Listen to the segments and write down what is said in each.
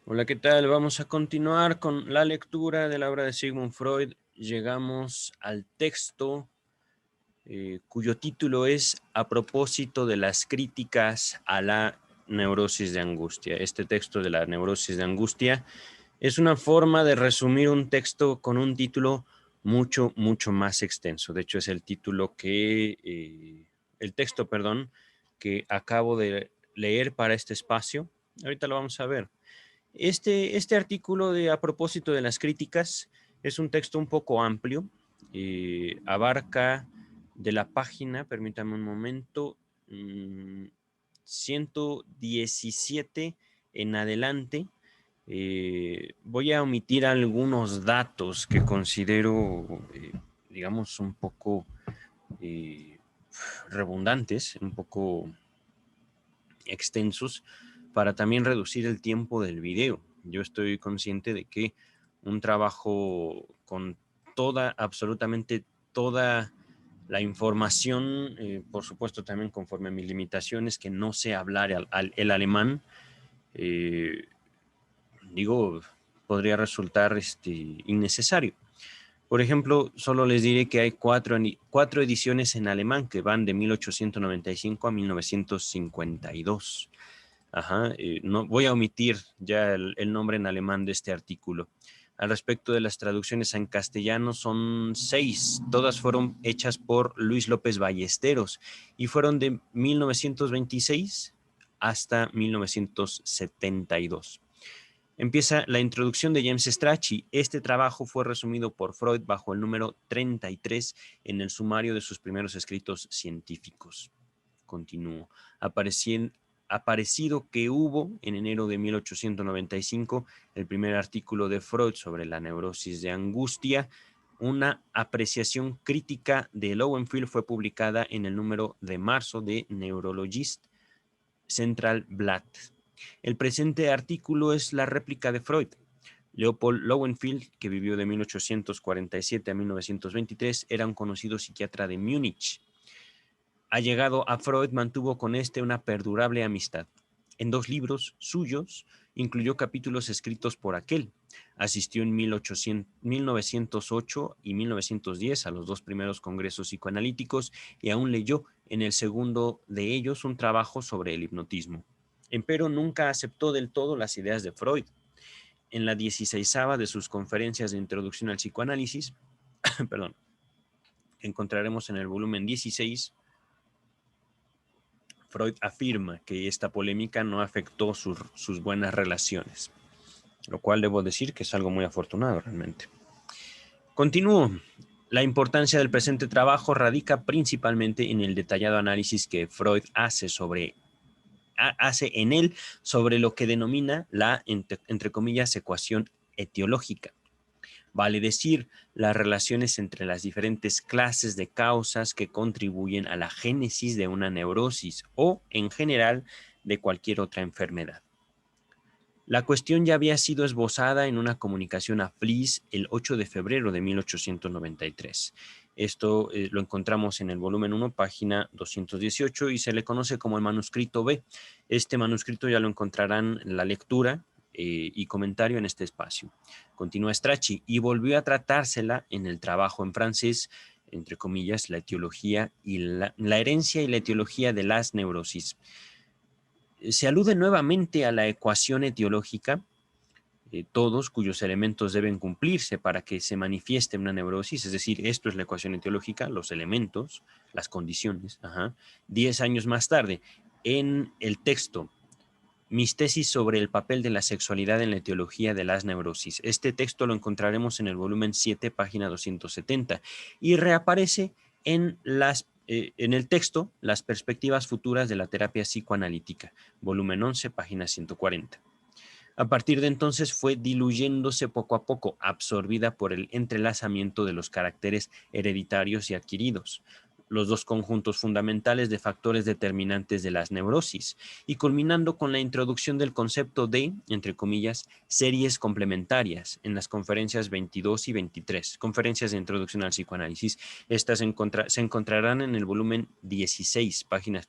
Hola, ¿qué tal? Vamos a continuar con la lectura de la obra de Sigmund Freud. Llegamos al texto cuyo título es A propósito de las críticas a la neurosis de angustia. Este texto de la neurosis de angustia es una forma de resumir un texto con un título mucho más extenso. De hecho, es el texto, perdón, que acabo de leer para este espacio. Ahorita lo vamos a ver. Este artículo de A propósito de las críticas es un texto un poco amplio, abarca de la página, permítame un momento, 117 en adelante. Voy a omitir algunos datos que considero, digamos, un poco eh, redundantes, un poco extensos, para también reducir el tiempo del video. Yo estoy consciente de que un trabajo con absolutamente toda la información, por supuesto también conforme a mis limitaciones, que no sé hablar el alemán, eh, digo, podría resultar innecesario. Por ejemplo, solo les diré que hay cuatro ediciones en alemán que van de 1895 a 1952. Ajá, no, voy a omitir ya el nombre en alemán de este artículo. Al respecto de las traducciones en castellano, son 6. Todas fueron hechas por Luis López Ballesteros y fueron de 1926 hasta 1972. Empieza la introducción de James Strachey. Este trabajo fue resumido por Freud bajo el número 33 en el sumario de sus primeros escritos científicos. Continúo. Aparecido que hubo en enero de 1895 el primer artículo de Freud sobre la neurosis de angustia. Una apreciación crítica de Lowenfield fue publicada en el número de marzo de Neurologist Central Blatt. El presente artículo es la réplica de Freud. Leopold Lowenfield, que vivió de 1847 a 1923, era un conocido psiquiatra de Múnich. Allegado a Freud, mantuvo con este una perdurable amistad. En 2 libros suyos incluyó capítulos escritos por aquel. Asistió en 1908 y 1910 a los 2 primeros congresos psicoanalíticos y aún leyó en el segundo de ellos un trabajo sobre el hipnotismo. Empero nunca aceptó del todo las ideas de Freud. En la 16ª de sus conferencias de introducción al psicoanálisis, perdón, encontraremos en el volumen 16, Freud afirma que esta polémica no afectó sus buenas relaciones, lo cual debo decir que es algo muy afortunado realmente. Continúo. La importancia del presente trabajo radica principalmente en el detallado análisis que Freud hace en él sobre lo que denomina la, entre comillas, ecuación etiológica. Vale decir, las relaciones entre las diferentes clases de causas que contribuyen a la génesis de una neurosis o, en general, de cualquier otra enfermedad. La cuestión ya había sido esbozada en una comunicación a Fliess el 8 de febrero de 1893. Esto lo encontramos en el volumen 1, página 218, y se le conoce como el manuscrito B. Este manuscrito ya lo encontrarán en la lectura y comentario en este espacio. Continúa Strachey y volvió a tratársela en el trabajo en francés, entre comillas, la etiología y la herencia y la etiología de las neurosis. Se alude nuevamente a la ecuación etiológica, todos cuyos elementos deben cumplirse para que se manifieste una neurosis, es decir, esto es la ecuación etiológica, los elementos, las condiciones. 10 años más tarde, en el texto Mis tesis sobre el papel de la sexualidad en la etiología de las neurosis. Este texto lo encontraremos en el volumen 7, página 270, y reaparece en el texto Las perspectivas futuras de la terapia psicoanalítica, volumen 11, página 140. A partir de entonces fue diluyéndose poco a poco, absorbida por el entrelazamiento de los caracteres hereditarios y adquiridos, los 2 conjuntos fundamentales de factores determinantes de las neurosis, y culminando con la introducción del concepto de, entre comillas, series complementarias en las conferencias 22 y 23, conferencias de introducción al psicoanálisis. Estas se encontrarán en el volumen 16, páginas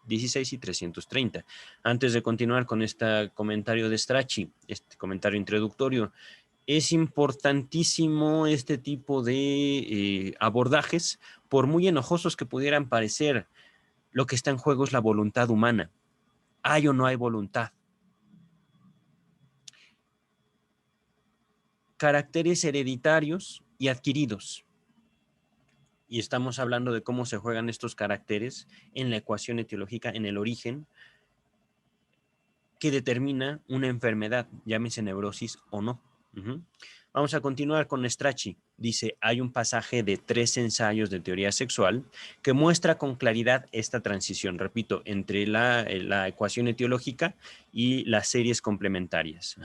316 y 330. Antes de continuar con este comentario de Strachey, este comentario introductorio, es importantísimo este tipo de abordajes, por muy enojosos que pudieran parecer. Lo que está en juego es la voluntad humana. ¿Hay o no hay voluntad? Caracteres hereditarios y adquiridos. Y estamos hablando de cómo se juegan estos caracteres en la ecuación etiológica, en el origen, que determina una enfermedad, llámese neurosis o no. Vamos a continuar con Strachey. Dice, hay un pasaje de 3 ensayos de teoría sexual que muestra con claridad esta transición, repito, entre la ecuación etiológica y las series complementarias.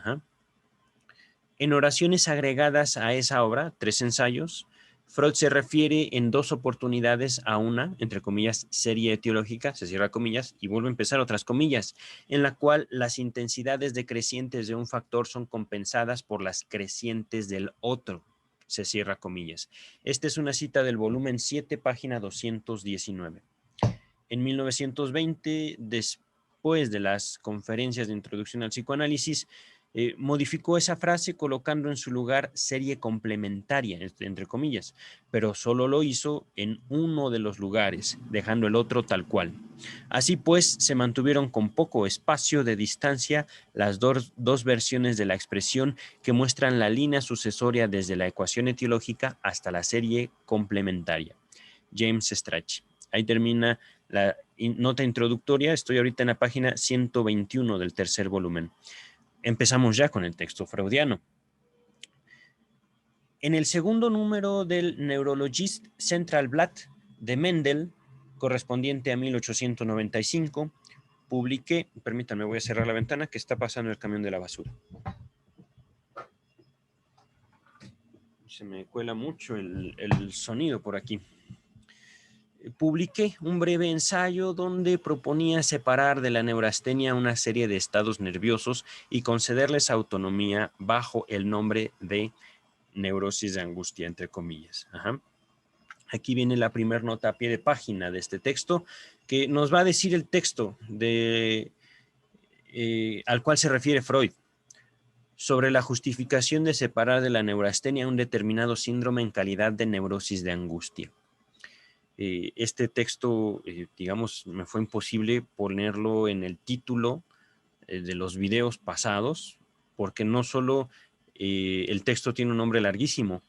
En oraciones agregadas a esa obra, 3 ensayos, Freud se refiere en 2 oportunidades a una, entre comillas, serie etiológica, se cierra comillas, y vuelve a empezar otras comillas, en la cual las intensidades decrecientes de un factor son compensadas por las crecientes del otro, se cierra comillas. Esta es una cita del volumen 7, página 219. En 1920, después de las conferencias de introducción al psicoanálisis, modificó esa frase colocando en su lugar serie complementaria, entre comillas, pero solo lo hizo en uno de los lugares, dejando el otro tal cual. Así pues, se mantuvieron con poco espacio de distancia las dos versiones de la expresión que muestran la línea sucesoria desde la ecuación etiológica hasta la serie complementaria. James Strachey. Ahí termina la nota introductoria. Estoy ahorita en la página 121 del tercer volumen. Empezamos ya con el texto freudiano. En el segundo número del Neurologist Central Blatt de Mendel, correspondiente a 1895, publiqué, permítanme, voy a cerrar la ventana, que está pasando el camión de la basura. Se me cuela mucho el sonido por aquí. Publiqué un breve ensayo donde proponía separar de la neurastenia una serie de estados nerviosos y concederles autonomía bajo el nombre de neurosis de angustia, entre comillas. Aquí viene la primera nota a pie de página de este texto, que nos va a decir el texto al cual se refiere Freud, sobre la justificación de separar de la neurastenia un determinado síndrome en calidad de neurosis de angustia. Este texto, digamos, me fue imposible ponerlo en el título de los videos pasados, porque no solo el texto tiene un nombre larguísimo,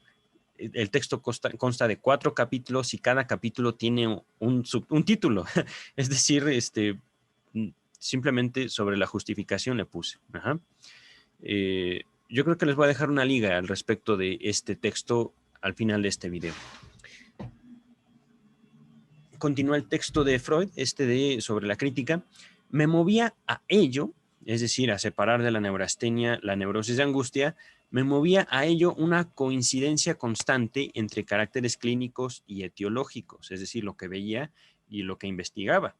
el texto consta de 4 capítulos y cada capítulo tiene un título. Es decir, simplemente sobre la justificación le puse. Yo creo que les voy a dejar una liga al respecto de este texto al final de este video. Continúa el texto de Freud, sobre la crítica. Me movía a ello, es decir, a separar de la neurastenia la neurosis de angustia, me movía a ello una coincidencia constante entre caracteres clínicos y etiológicos, es decir, lo que veía y lo que investigaba,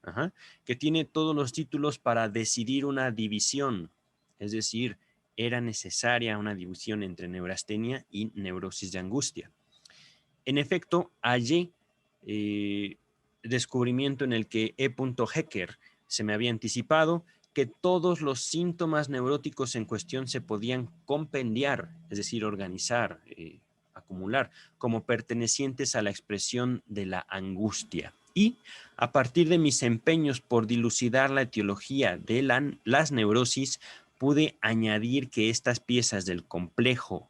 que tiene todos los títulos para decidir una división, es decir, era necesaria una división entre neurastenia y neurosis de angustia. En efecto, hallé descubrimiento en el que E. Hecker se me había anticipado que todos los síntomas neuróticos en cuestión se podían compendiar, es decir, organizar, acumular, como pertenecientes a la expresión de la angustia. Y a partir de mis empeños por dilucidar la etiología de las neurosis, pude añadir que estas piezas del complejo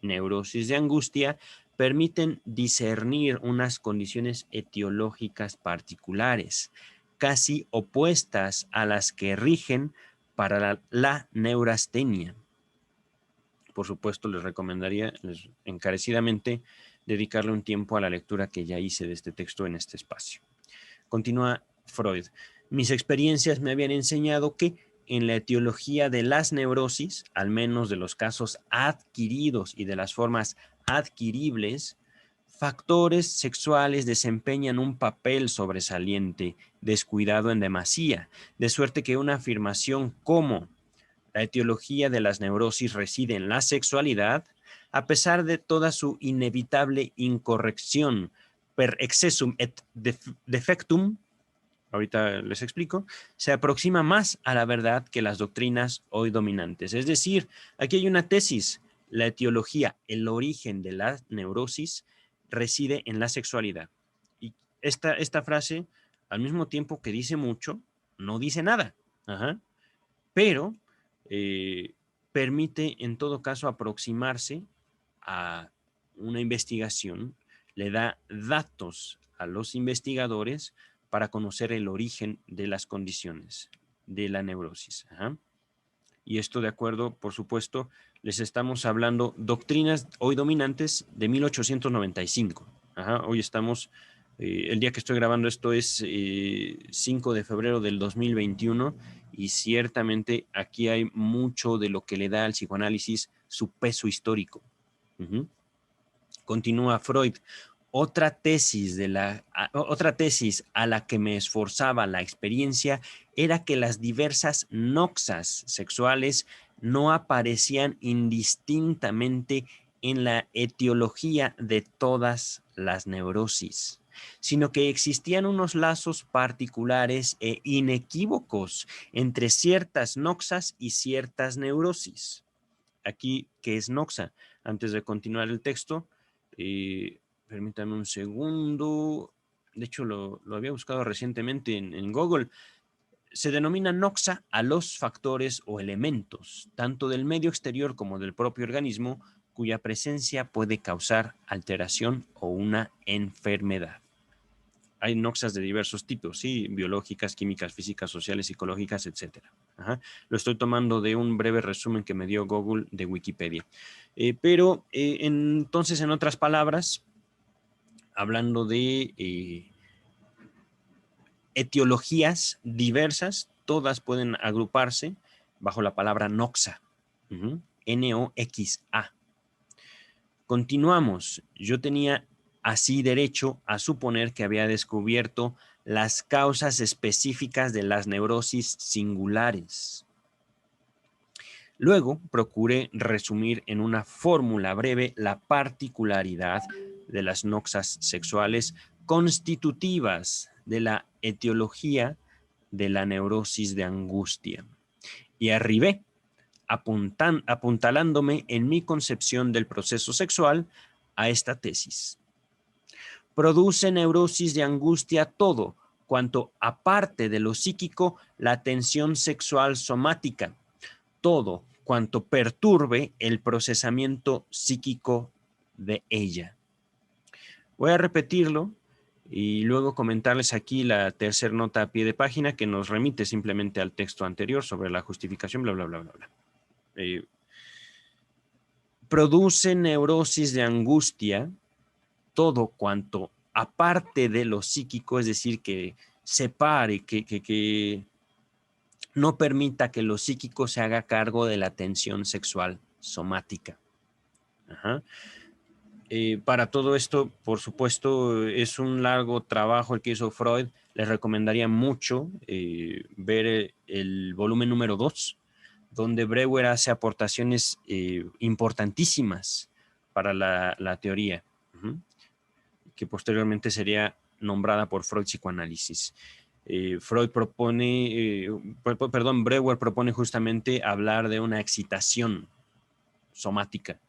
neurosis de angustia permiten discernir unas condiciones etiológicas particulares, casi opuestas a las que rigen para la neurastenia. Por supuesto, les recomendaría encarecidamente dedicarle un tiempo a la lectura que ya hice de este texto en este espacio. Continúa Freud. Mis experiencias me habían enseñado que en la etiología de las neurosis, al menos de los casos adquiridos y de las formas adquiribles, factores sexuales desempeñan un papel sobresaliente, descuidado en demasía, de suerte que una afirmación como la etiología de las neurosis reside en la sexualidad, a pesar de toda su inevitable incorrección per excessum et defectum, ahorita les explico, se aproxima más a la verdad que las doctrinas hoy dominantes. Es decir, aquí hay una tesis: la etiología, el origen de la neurosis, reside en la sexualidad. Y esta frase, al mismo tiempo que dice mucho, no dice nada. Ajá. Pero eh, permite en todo caso aproximarse a una investigación, le da datos a los investigadores para conocer el origen de las condiciones de la neurosis. Ajá. Y esto de acuerdo, por supuesto, les estamos hablando doctrinas hoy dominantes de 1895. Ajá. Hoy estamos, el día que estoy grabando esto es 5 de febrero del 2021 y ciertamente aquí hay mucho de lo que le da al psicoanálisis su peso histórico. Uh-huh. Continúa Freud. Otra tesis a la que me esforzaba la experiencia era que las diversas noxas sexuales no aparecían indistintamente en la etiología de todas las neurosis, sino que existían unos lazos particulares e inequívocos entre ciertas noxas y ciertas neurosis. Aquí, ¿qué es noxa? Antes de continuar el texto, permítame un segundo. De hecho, lo había buscado recientemente en Google. Se denomina noxa a los factores o elementos, tanto del medio exterior como del propio organismo, cuya presencia puede causar alteración o una enfermedad. Hay noxas de diversos tipos, ¿sí? Biológicas, químicas, físicas, sociales, psicológicas, etc. Ajá. Lo estoy tomando de un breve resumen que me dio Google de Wikipedia. Entonces, en otras palabras, hablando de etiologías diversas, todas pueden agruparse bajo la palabra noxa. N-O-X-A. Continuamos. Yo tenía así derecho a suponer que había descubierto las causas específicas de las neurosis singulares. Luego procuré resumir en una fórmula breve la particularidad de las noxas sexuales constitutivas de la etiología de la neurosis de angustia. Y arribé, apuntalándome en mi concepción del proceso sexual a esta tesis. Produce neurosis de angustia todo cuanto, aparte de lo psíquico, la tensión sexual somática, todo cuanto perturbe el procesamiento psíquico de ella. Voy a repetirlo y luego comentarles aquí la tercera nota a pie de página que nos remite simplemente al texto anterior sobre la justificación, bla, bla, bla, bla, bla. Produce neurosis de angustia todo cuanto, aparte de lo psíquico, es decir, que separe, que no permita que lo psíquico se haga cargo de la tensión sexual somática. Ajá. Para todo esto, por supuesto, es un largo trabajo el que hizo Freud. Les recomendaría mucho ver el volumen número 2, donde Breuer hace aportaciones importantísimas para la teoría, que posteriormente sería nombrada por Freud psicoanálisis. Breuer propone justamente hablar de una excitación somática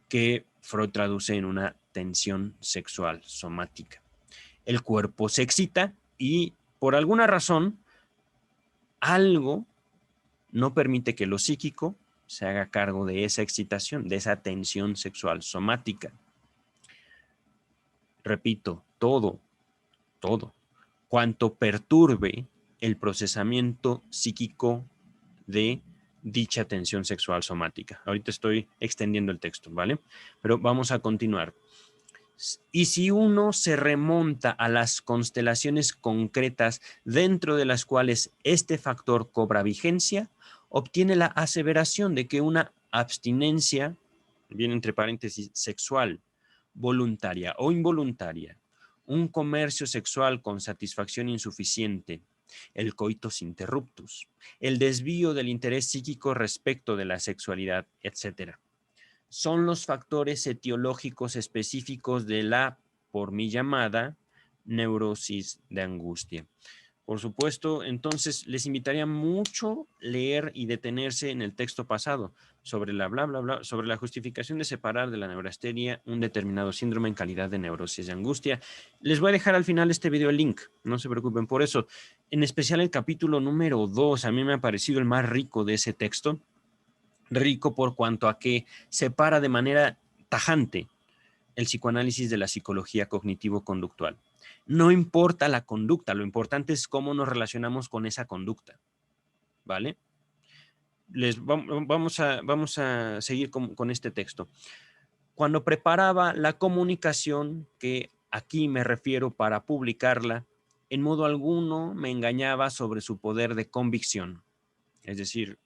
que Freud traduce en una tensión sexual somática. El cuerpo se excita y por alguna razón algo no permite que lo psíquico se haga cargo de esa excitación, de esa tensión sexual somática. Repito, todo cuanto perturbe el procesamiento psíquico de dicha tensión sexual somática. Ahorita estoy extendiendo el texto, ¿vale? Pero vamos a continuar. Y si uno se remonta a las constelaciones concretas dentro de las cuales este factor cobra vigencia, obtiene la aseveración de que una abstinencia, bien entre paréntesis, sexual, voluntaria o involuntaria, un comercio sexual con satisfacción insuficiente, el coitus interruptus, el desvío del interés psíquico respecto de la sexualidad, etc., son los factores etiológicos específicos de la, por mí llamada, neurosis de angustia. Por supuesto, entonces les invitaría mucho leer y detenerse en el texto pasado sobre la bla, bla, bla, sobre la justificación de separar de la neurastenia un determinado síndrome en calidad de neurosis de angustia. Les voy a dejar al final este video el link, no se preocupen por eso. En especial el capítulo número 2, a mí me ha parecido el más rico de ese texto. Rico por cuanto a que separa de manera tajante el psicoanálisis de la psicología cognitivo-conductual. No importa la conducta, lo importante es cómo nos relacionamos con esa conducta, ¿vale? Vamos a seguir con este texto. Cuando preparaba la comunicación, que aquí me refiero para publicarla, en modo alguno me engañaba sobre su poder de convicción. Es decir,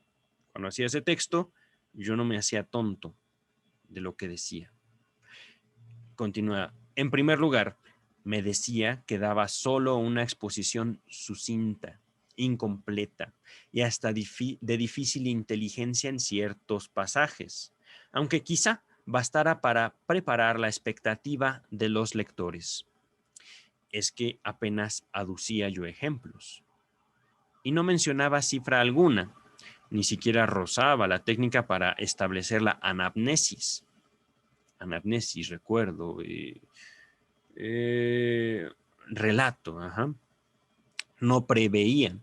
cuando hacía ese texto, yo no me hacía tonto de lo que decía. Continúa. En primer lugar, me decía que daba solo una exposición sucinta, incompleta y hasta de difícil inteligencia en ciertos pasajes, aunque quizá bastara para preparar la expectativa de los lectores. Es que apenas aducía yo ejemplos y no mencionaba cifra alguna, ni siquiera rozaba la técnica para establecer la anamnesis. Anamnesis, recuerdo, relato, ajá. No preveía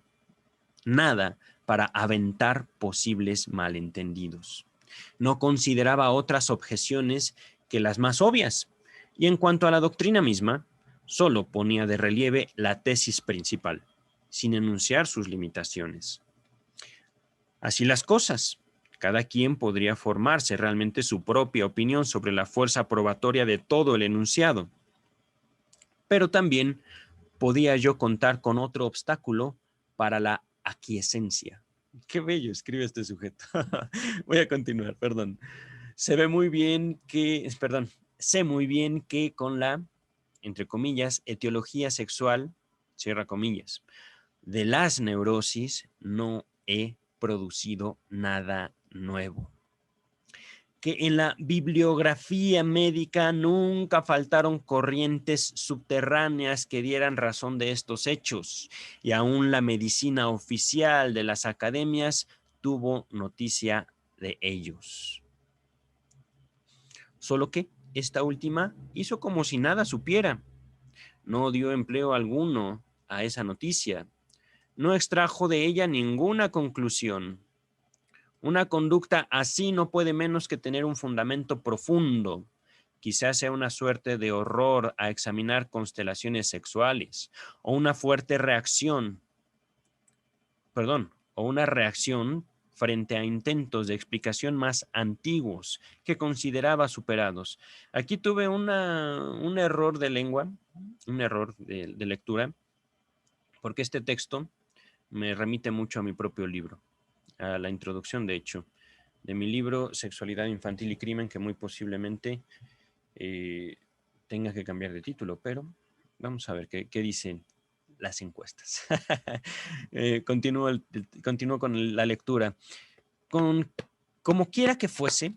nada para aventar posibles malentendidos. No consideraba otras objeciones que las más obvias. Y en cuanto a la doctrina misma, solo ponía de relieve la tesis principal, sin enunciar sus limitaciones. Así las cosas. Cada quien podría formarse realmente su propia opinión sobre la fuerza probatoria de todo el enunciado. Pero también podía yo contar con otro obstáculo para la aquiescencia. Qué bello escribe este sujeto. Voy a continuar, perdón. Sé muy bien que con la, entre comillas, etiología sexual, cierra comillas, de las neurosis no he producido nada nuevo. Que en la bibliografía médica nunca faltaron corrientes subterráneas que dieran razón de estos hechos, y aún la medicina oficial de las academias tuvo noticia de ellos. Solo que esta última hizo como si nada supiera. No dio empleo alguno a esa noticia. No extrajo de ella ninguna conclusión. Una conducta así no puede menos que tener un fundamento profundo. Quizás sea una suerte de horror a examinar constelaciones sexuales, o una fuerte reacción, o una reacción frente a intentos de explicación más antiguos que consideraba superados. Aquí tuve un error de lengua, un error de lectura, porque este texto me remite mucho a mi propio libro, a la introducción, de hecho, de mi libro Sexualidad Infantil y Crimen, que muy posiblemente tenga que cambiar de título, pero vamos a ver qué dicen las encuestas. Continúo con la lectura. Como quiera que fuese,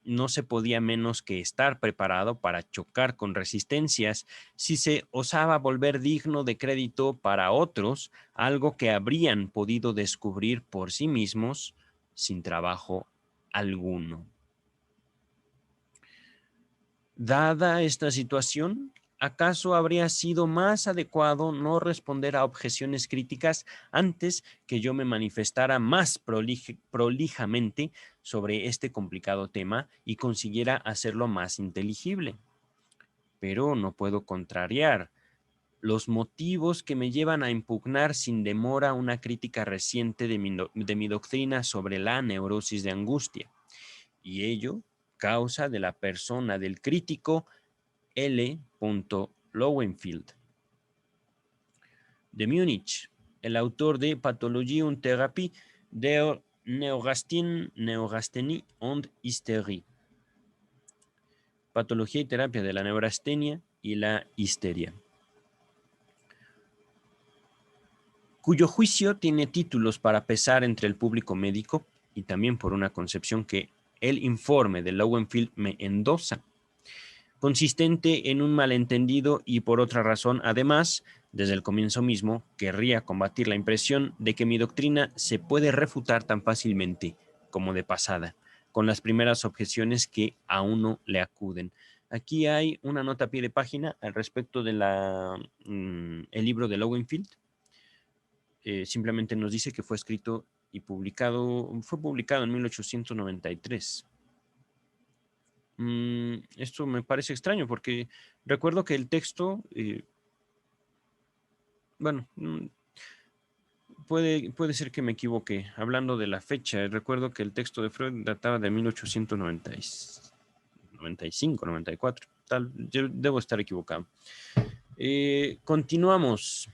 no se podía menos que estar preparado para chocar con resistencias si se osaba volver digno de crédito para otros algo que habrían podido descubrir por sí mismos sin trabajo alguno. Dada esta situación, ¿acaso habría sido más adecuado no responder a objeciones críticas antes que yo me manifestara más prolijamente sobre este complicado tema y consiguiera hacerlo más inteligible? Pero no puedo contrariar los motivos que me llevan a impugnar sin demora una crítica reciente de mi doctrina sobre la neurosis de angustia, y ello causa de la persona del crítico L. Lowenfield, de Múnich, el autor de Pathologie und Therapie der Neurasthenie und Hysterie, Patología y terapia de la neurastenia y la histeria, cuyo juicio tiene títulos para pesar entre el público médico y también por una concepción que el informe de Lowenfield me endosa. consistente en un malentendido y por otra razón, además, desde el comienzo mismo, querría combatir la impresión de que mi doctrina se puede refutar tan fácilmente como de pasada, con las primeras objeciones que a uno le acuden. Aquí hay una nota a pie de página al respecto de el libro de Lowenfield. Simplemente nos dice que fue escrito y fue publicado en 1893. Esto me parece extraño porque recuerdo que el texto, bueno, puede ser que me equivoque. Hablando de la fecha, recuerdo que el texto de Freud databa de 1895, 94. Yo debo estar equivocado. Continuamos.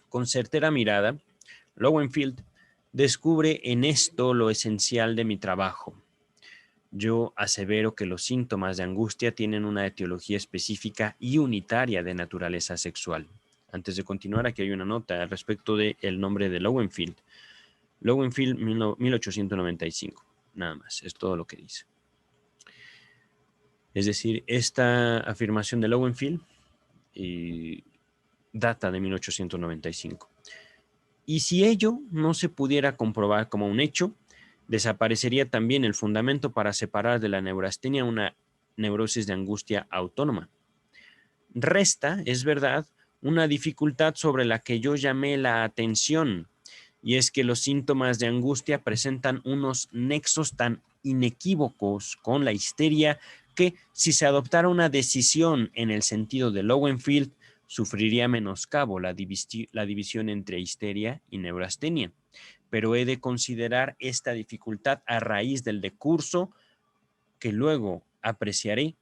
Con certera mirada, Lowenfield descubre en esto lo esencial de mi trabajo. Yo asevero que los síntomas de angustia tienen una etiología específica y unitaria de naturaleza sexual. Antes de continuar, aquí hay una nota al respecto del nombre de Lowenfield. Lowenfield, 1895. Nada más, es todo lo que dice. Es decir, esta afirmación de Lowenfield data de 1895. Y si ello no se pudiera comprobar como un hecho, desaparecería también el fundamento para separar de la neurastenia una neurosis de angustia autónoma. Resta, es verdad, una dificultad sobre la que yo llamé la atención, y es que los síntomas de angustia presentan unos nexos tan inequívocos con la histeria que, si se adoptara una decisión en el sentido de Lowenfield, sufriría menoscabo la división entre histeria y neurastenia. Pero he de considerar esta dificultad a raíz del decurso que luego apreciaré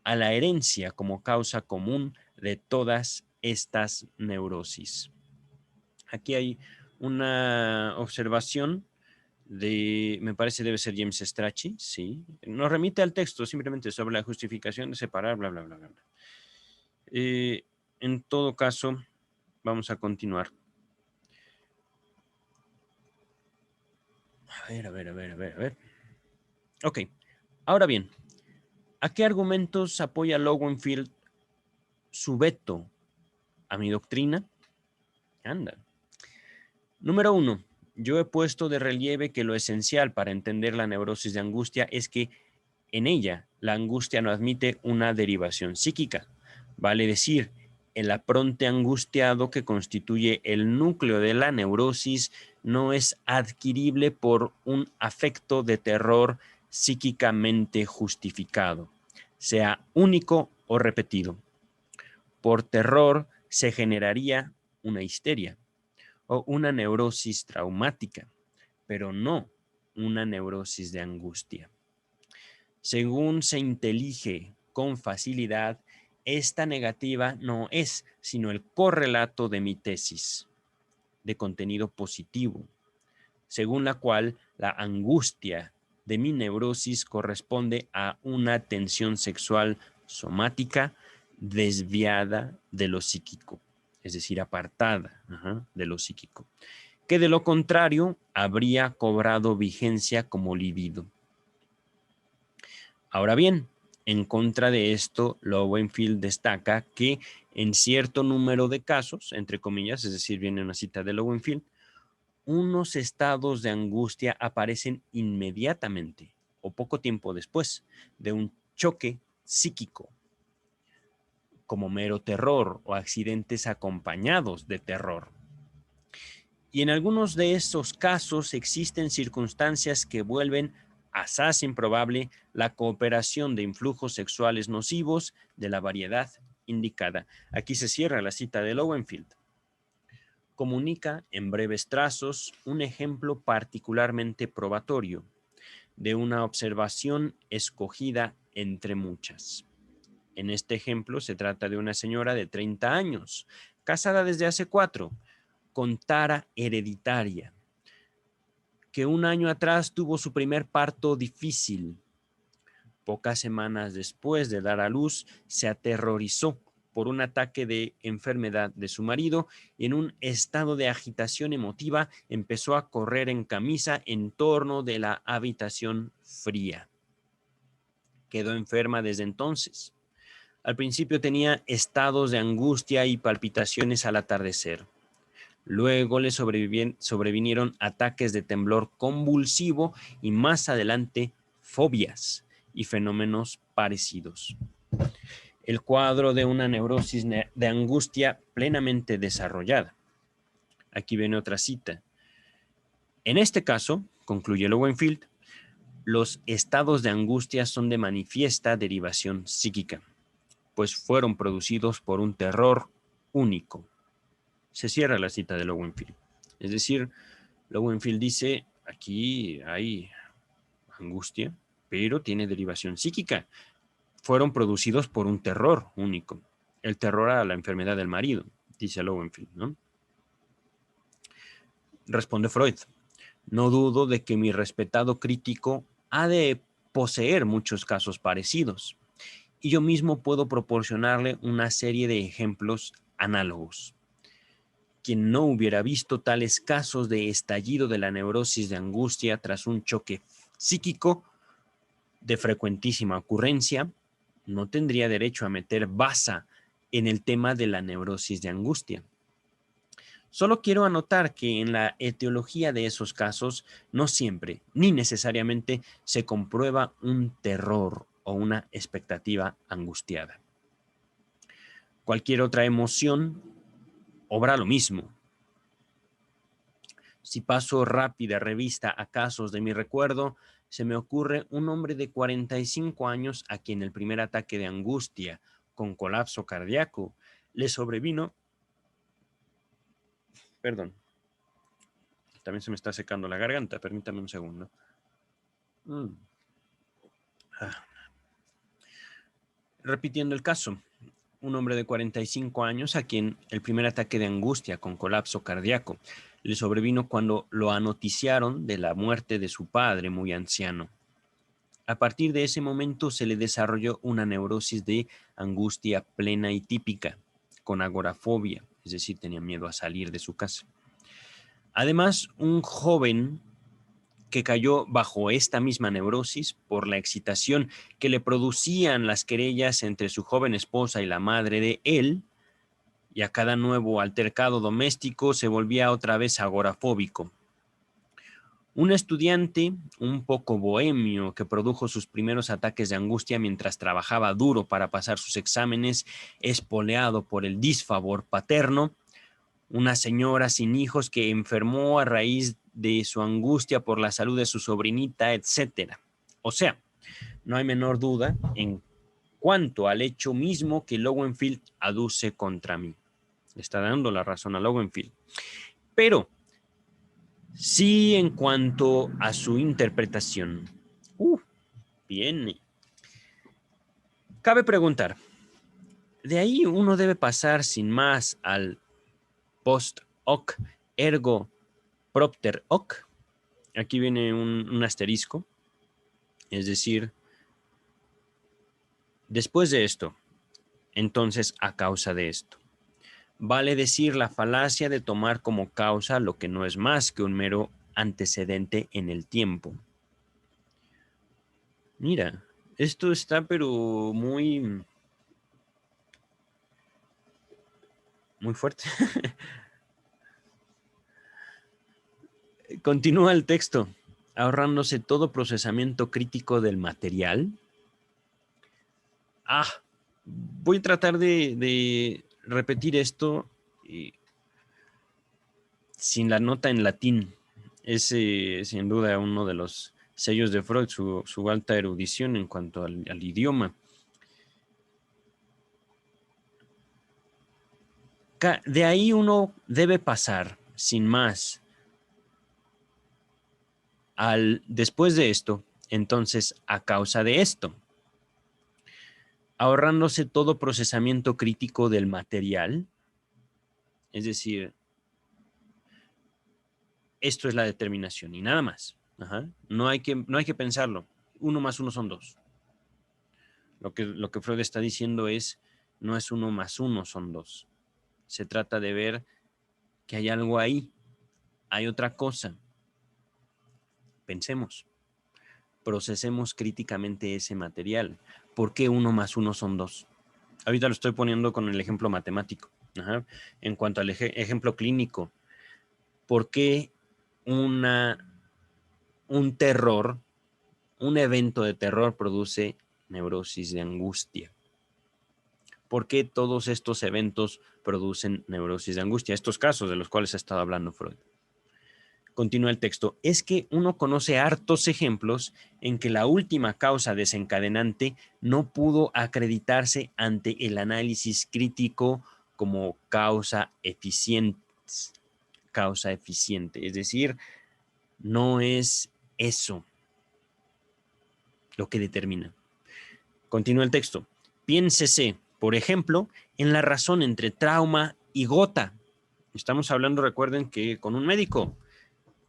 a la herencia como causa común de todas estas neurosis. Aquí hay una observación me parece debe ser James Strachey, sí. Nos remite al texto simplemente sobre la justificación de separar, bla, bla, bla, bla. En todo caso, vamos a continuar. A ver. Ok, ahora bien, ¿a qué argumentos apoya Lowenfield su veto a mi doctrina? Anda. Número 1. Yo he puesto de relieve que lo esencial para entender la neurosis de angustia es que en ella la angustia no admite una derivación psíquica. Vale decir, el apronte angustiado que constituye el núcleo de la neurosis no es adquirible por un afecto de terror psíquicamente justificado, sea único o repetido. Por terror se generaría una histeria o una neurosis traumática, pero no una neurosis de angustia. Según se intelige con facilidad, esta negativa no es sino el correlato de mi tesis, de contenido positivo, según la cual la angustia de mi neurosis corresponde a una tensión sexual somática desviada de lo psíquico, es decir, apartada de lo psíquico, que de lo contrario habría cobrado vigencia como libido. Ahora bien, en contra de esto, Lowenfield destaca que en cierto número de casos, entre comillas, es decir, viene una cita de Lowenfield, unos estados de angustia aparecen inmediatamente o poco tiempo después de un choque psíquico, como mero terror o accidentes acompañados de terror. Y en algunos de estos casos existen circunstancias que vuelven asaz improbable la cooperación de influjos sexuales nocivos de la variedad indicada. Aquí se cierra la cita de Lowenfield. Comunica en breves trazos un ejemplo particularmente probatorio de una observación escogida entre muchas. En este ejemplo se trata de una señora de 30 años, casada desde hace 4, con tara hereditaria, que un año atrás tuvo su primer parto difícil. Pocas semanas después de dar a luz, se aterrorizó por un ataque de enfermedad de su marido y en un estado de agitación emotiva empezó a correr en camisa en torno de la habitación fría. quedó enferma desde entonces. Al principio tenía estados de angustia y palpitaciones al atardecer. Luego le sobrevinieron ataques de temblor convulsivo y más adelante fobias y fenómenos parecidos. El cuadro de una neurosis de angustia plenamente desarrollada. Aquí viene otra cita. En este caso, concluye Lowenfield, los estados de angustia son de manifiesta derivación psíquica, pues fueron producidos por un terror único. Se cierra la cita de Lowenfield. Es decir, Lowenfield dice, aquí hay angustia, pero tiene derivación psíquica. Fueron producidos por un terror único. El terror a la enfermedad del marido, dice Lowenfield, ¿no? Responde Freud. No dudo de que mi respetado crítico ha de poseer muchos casos parecidos, y yo mismo puedo proporcionarle una serie de ejemplos análogos. Quien no hubiera visto tales casos de estallido de la neurosis de angustia tras un choque psíquico de frecuentísima ocurrencia, no tendría derecho a meter baza en el tema de la neurosis de angustia. Solo quiero anotar que en la etiología de esos casos no siempre, ni necesariamente, se comprueba un terror o una expectativa angustiada. Cualquier otra emoción obra lo mismo. Si paso rápida revista a casos de mi recuerdo, se me ocurre un hombre de 45 años a quien el primer ataque de angustia con colapso cardíaco le sobrevino. Perdón, también se me está secando la garganta, permítame un segundo. Repitiendo el caso, un hombre de 45 años a quien el primer ataque de angustia con colapso cardíaco le sobrevino cuando lo anoticiaron de la muerte de su padre muy anciano. A partir de ese momento se le desarrolló una neurosis de angustia plena y típica, con agorafobia, es decir, tenía miedo a salir de su casa. Además, un joven que cayó bajo esta misma neurosis por la excitación que le producían las querellas entre su joven esposa y la madre de él, y a cada nuevo altercado doméstico se volvía otra vez agorafóbico. Un estudiante un poco bohemio que produjo sus primeros ataques de angustia mientras trabajaba duro para pasar sus exámenes, espoleado por el disfavor paterno. Una señora sin hijos que enfermó a raíz de su angustia por la salud de su sobrinita, etc. O sea, no hay menor duda en cuanto al hecho mismo que Lowenfield aduce contra mí. Le está dando la razón a Lowenfield. Pero sí, en cuanto a su interpretación. Bien. Cabe preguntar, ¿de ahí uno debe pasar sin más al post hoc ergo propter hoc? Aquí viene un asterisco, es decir, después de esto, entonces a causa de esto. Vale decir la falacia de tomar como causa lo que no es más que un mero antecedente en el tiempo. Mira, esto está pero muy fuerte. Continúa el texto, ahorrándose todo procesamiento crítico del material. Voy a tratar de repetir esto sin la nota en latín. Es sin duda uno de los sellos de Freud, su alta erudición en cuanto al idioma. De ahí uno debe pasar, sin más, después de esto, entonces a causa de esto, ahorrándose todo procesamiento crítico del material, es decir, esto es la determinación y nada más. No hay que pensarlo. 1 más 1 son 2. Lo que Freud está diciendo es, no es 1 más 1 son 2. Se trata de ver que hay algo ahí, hay otra cosa. Pensemos. procesemos críticamente ese material. ¿Por qué 1 más 1 son 2? Ahorita lo estoy poniendo con el ejemplo matemático. Ajá. En cuanto al ejemplo clínico, ¿por qué un terror, un evento de terror produce neurosis de angustia? ¿Por qué todos estos eventos producen neurosis de angustia? Estos casos de los cuales ha estado hablando Freud. Continúa el texto. Es que uno conoce hartos ejemplos en que la última causa desencadenante no pudo acreditarse ante el análisis crítico como causa eficiente. Causa eficiente. Es decir, no es eso lo que determina. Continúa el texto. Piénsese, por ejemplo, en la razón entre trauma y gota. Estamos hablando, recuerden, que con un médico.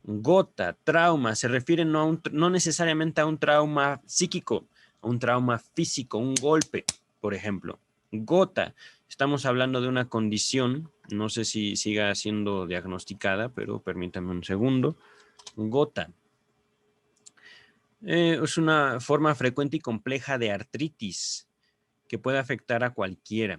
Gota, trauma, se refiere no necesariamente a un trauma psíquico, a un trauma físico, un golpe, por ejemplo. Gota, estamos hablando de una condición, no sé si siga siendo diagnosticada, pero permítame un segundo. Gota. Es una forma frecuente y compleja de artritis que puede afectar a cualquiera.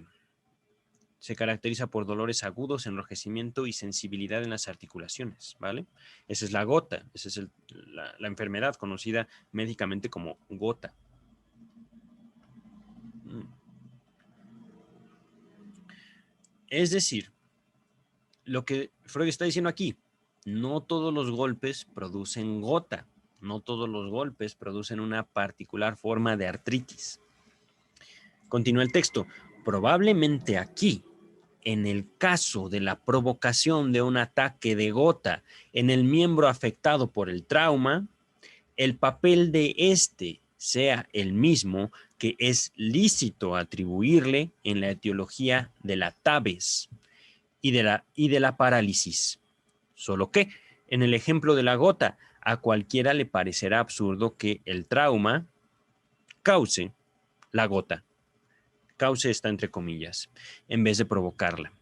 Se caracteriza por dolores agudos, enrojecimiento y sensibilidad en las articulaciones, ¿vale? Esa es la gota, esa es la enfermedad conocida médicamente como gota. Es decir, lo que Freud está diciendo aquí, no todos los golpes producen gota, no todos los golpes producen una particular forma de artritis. Continúa el texto. Probablemente aquí, en el caso de la provocación de un ataque de gota en el miembro afectado por el trauma, el papel de este sea el mismo que es lícito atribuirle en la etiología de la tabes y de la parálisis. Solo que, en el ejemplo de la gota, a cualquiera le parecerá absurdo que el trauma cause la gota. Cause está entre comillas, en vez de provocarla.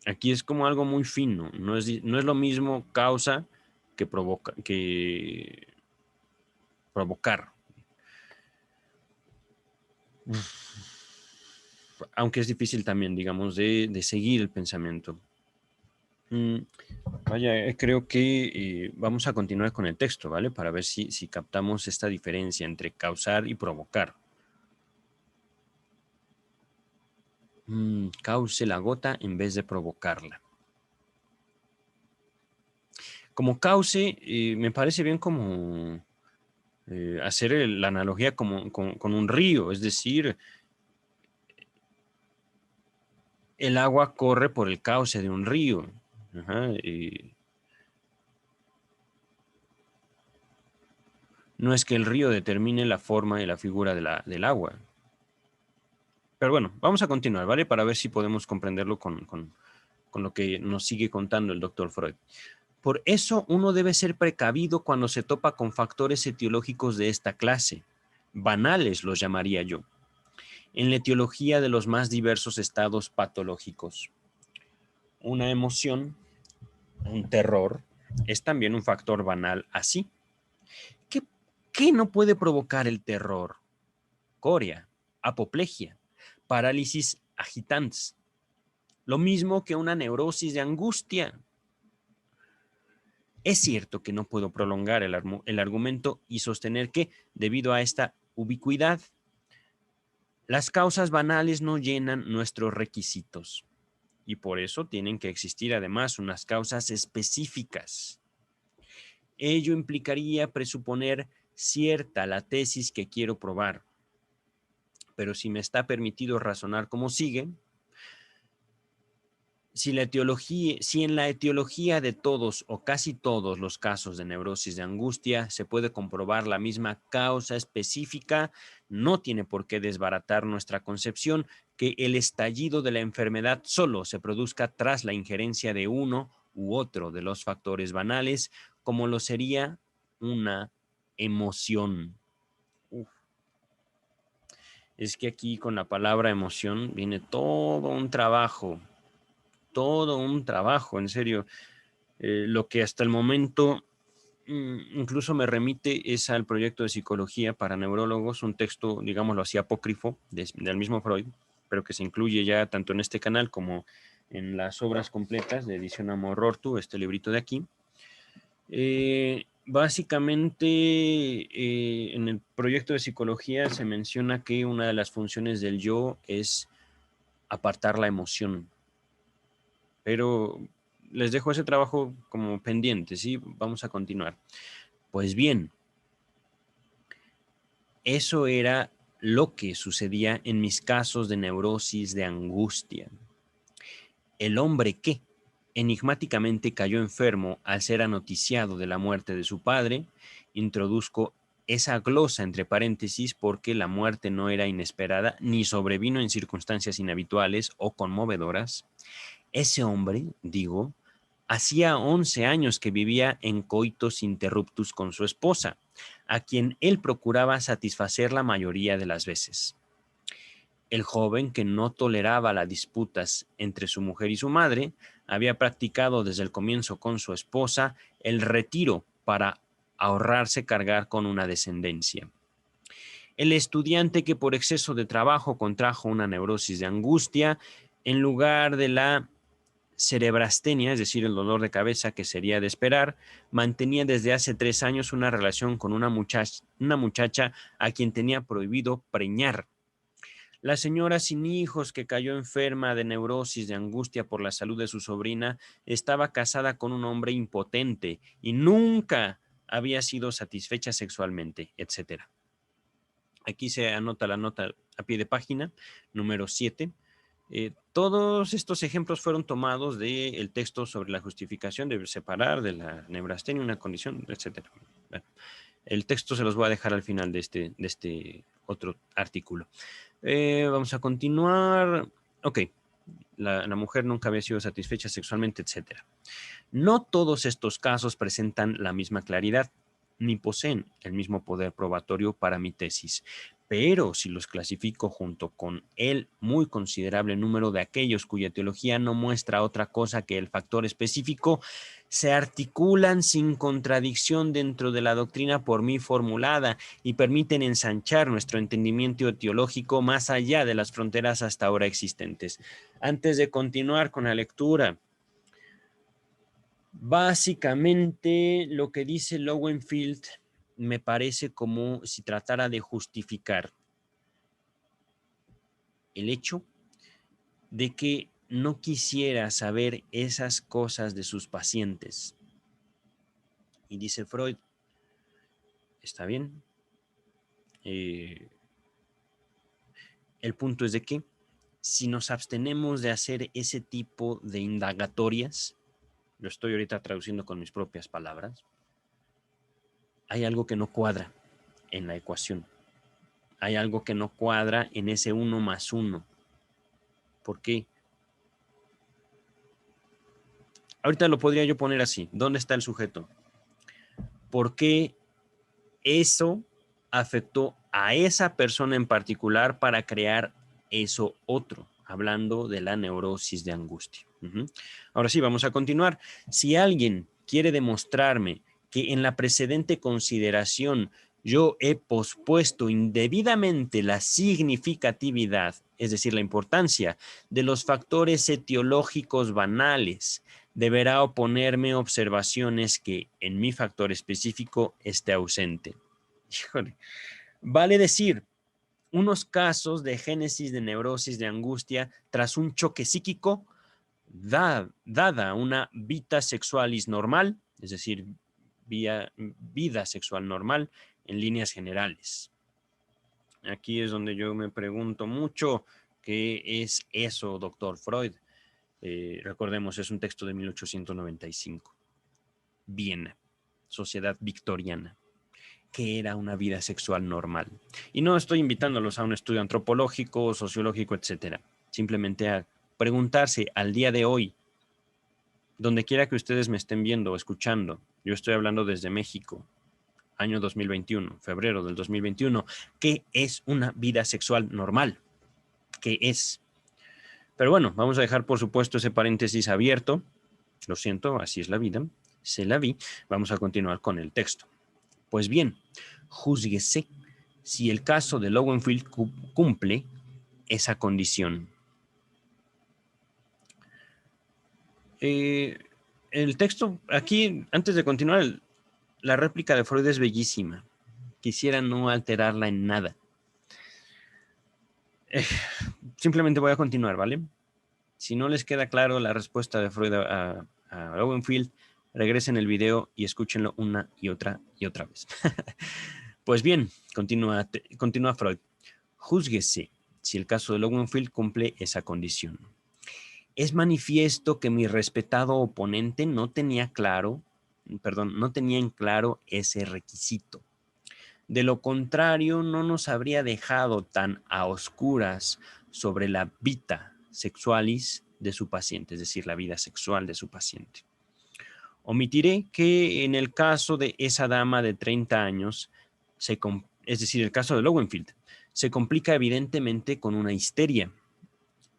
Aquí es como algo muy fino, no es lo mismo causa que provocar. Aunque es difícil también, digamos, de seguir el pensamiento. Vaya, creo que vamos a continuar con el texto, ¿vale? Para ver si captamos esta diferencia entre causar y provocar. Cause la gota en vez de provocarla. Como cause, me parece bien como hacer la analogía con un río, es decir, el agua corre por el cauce de un río. Ajá, no es que el río determine la forma y la figura del agua. Pero bueno, vamos a continuar, ¿vale? Para ver si podemos comprenderlo con lo que nos sigue contando el doctor Freud. Por eso uno debe ser precavido cuando se topa con factores etiológicos de esta clase. Banales los llamaría yo. En la etiología de los más diversos estados patológicos. Una emoción, un terror, es también un factor banal así. ¿Qué no puede provocar el terror? Corea, apoplejia, parálisis agitans. Lo mismo que una neurosis de angustia. Es cierto que no puedo prolongar el argumento y sostener que, debido a esta ubicuidad, las causas banales no llenan nuestros requisitos y por eso tienen que existir además unas causas específicas. Ello implicaría presuponer cierta la tesis que quiero probar, pero si me está permitido razonar como sigue, si en la etiología de todos o casi todos los casos de neurosis de angustia se puede comprobar la misma causa específica, no tiene por qué desbaratar nuestra concepción que el estallido de la enfermedad solo se produzca tras la injerencia de uno u otro de los factores banales, como lo sería una emoción. Uf. Es que aquí con la palabra emoción viene todo un trabajo, en serio. Lo que hasta el momento incluso me remite es al proyecto de psicología para neurólogos, un texto, digámoslo así, apócrifo del mismo Freud, pero que se incluye ya tanto en este canal como en las obras completas de Edición Amor Ortu, este librito de aquí. Básicamente, en el proyecto de psicología se menciona que una de las funciones del yo es apartar la emoción. Pero les dejo ese trabajo como pendiente, ¿sí? Vamos a continuar. Pues bien, eso era lo que sucedía en mis casos de neurosis, de angustia. El hombre que enigmáticamente cayó enfermo al ser anoticiado de la muerte de su padre, introduzco esa glosa entre paréntesis porque la muerte no era inesperada ni sobrevino en circunstancias inhabituales o conmovedoras. Ese hombre, digo, hacía 11 años que vivía en coitus interruptus con su esposa, a quien él procuraba satisfacer la mayoría de las veces. El joven, que no toleraba las disputas entre su mujer y su madre, había practicado desde el comienzo con su esposa el retiro para ahorrarse cargar con una descendencia. El estudiante, que por exceso de trabajo contrajo una neurosis de angustia, en lugar de la cerebrastenia, es decir, el dolor de cabeza que sería de esperar, mantenía desde hace 3 años una relación con una muchacha a quien tenía prohibido preñar. La señora sin hijos, que cayó enferma de neurosis de angustia por la salud de su sobrina, estaba casada con un hombre impotente y nunca había sido satisfecha sexualmente, etc. Aquí se anota la nota a pie de página, número 7. Todos estos ejemplos fueron tomados del texto sobre la justificación de separar de la neurastenia una condición, etc. Bueno, el texto se los voy a dejar al final de este otro artículo. Vamos a continuar. Ok, la mujer nunca había sido satisfecha sexualmente, etc. No todos estos casos presentan la misma claridad, ni poseen el mismo poder probatorio para mi tesis, pero si los clasifico junto con el muy considerable número de aquellos cuya teología no muestra otra cosa que el factor específico, se articulan sin contradicción dentro de la doctrina por mí formulada y permiten ensanchar nuestro entendimiento teológico más allá de las fronteras hasta ahora existentes. Antes de continuar con la lectura, básicamente lo que dice Lowenfield me parece como si tratara de justificar el hecho de que no quisiera saber esas cosas de sus pacientes. Y dice Freud, está bien. El punto es de que si nos abstenemos de hacer ese tipo de indagatorias, lo estoy ahorita traduciendo con mis propias palabras, hay algo que no cuadra en la ecuación. Hay algo que no cuadra en ese 1 más 1. ¿Por qué? Ahorita lo podría yo poner así. ¿Dónde está el sujeto? ¿Por qué eso afectó a esa persona en particular para crear eso otro? Hablando de la neurosis de angustia. Ahora sí, vamos a continuar. Si alguien quiere demostrarme que en la precedente consideración yo he pospuesto indebidamente la significatividad, es decir, la importancia de los factores etiológicos banales, deberá oponerme observaciones que en mi factor específico esté ausente. Híjole. Vale decir, unos casos de génesis de neurosis de angustia tras un choque psíquico, dada una vita sexualis normal, es decir, vida sexual normal en líneas generales. Aquí es donde yo me pregunto mucho, ¿qué es eso, doctor Freud? Recordemos, es un texto de 1895. Viena, sociedad victoriana. ¿Qué era una vida sexual normal? Y no estoy invitándolos a un estudio antropológico, sociológico, etcétera. Simplemente a preguntarse al día de hoy, donde quiera que ustedes me estén viendo o escuchando, yo estoy hablando desde México, año 2021, febrero del 2021, ¿qué es una vida sexual normal? ¿Qué es? Pero bueno, vamos a dejar por supuesto ese paréntesis abierto. Lo siento, así es la vida. se la vi. Vamos a continuar con el texto. Pues bien, júzguese si el caso de Lowenfield cumple esa condición. El texto, aquí, antes de continuar, la réplica de Freud es bellísima. Quisiera no alterarla en nada. Simplemente voy a continuar, ¿vale? Si no les queda claro la respuesta de Freud a Lowenfield, regresen el video y escúchenlo una y otra vez. Pues bien, continúa Freud. Júzguese si el caso de Lowenfield cumple esa condición. Es manifiesto que mi respetado oponente no tenía en claro ese requisito. De lo contrario, no nos habría dejado tan a oscuras sobre la vita sexualis de su paciente, es decir, la vida sexual de su paciente. Omitiré que en el caso de esa dama de 30 años, es decir, el caso de Lowenfield, se complica evidentemente con una histeria,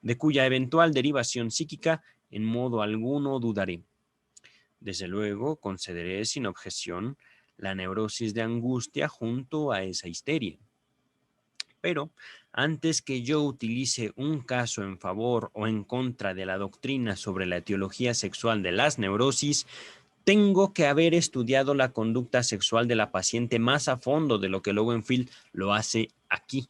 de cuya eventual derivación psíquica en modo alguno dudaré. Desde luego, concederé sin objeción la neurosis de angustia junto a esa histeria. Pero antes que yo utilice un caso en favor o en contra de la doctrina sobre la etiología sexual de las neurosis, tengo que haber estudiado la conducta sexual de la paciente más a fondo de lo que Lowenfield lo hace aquí.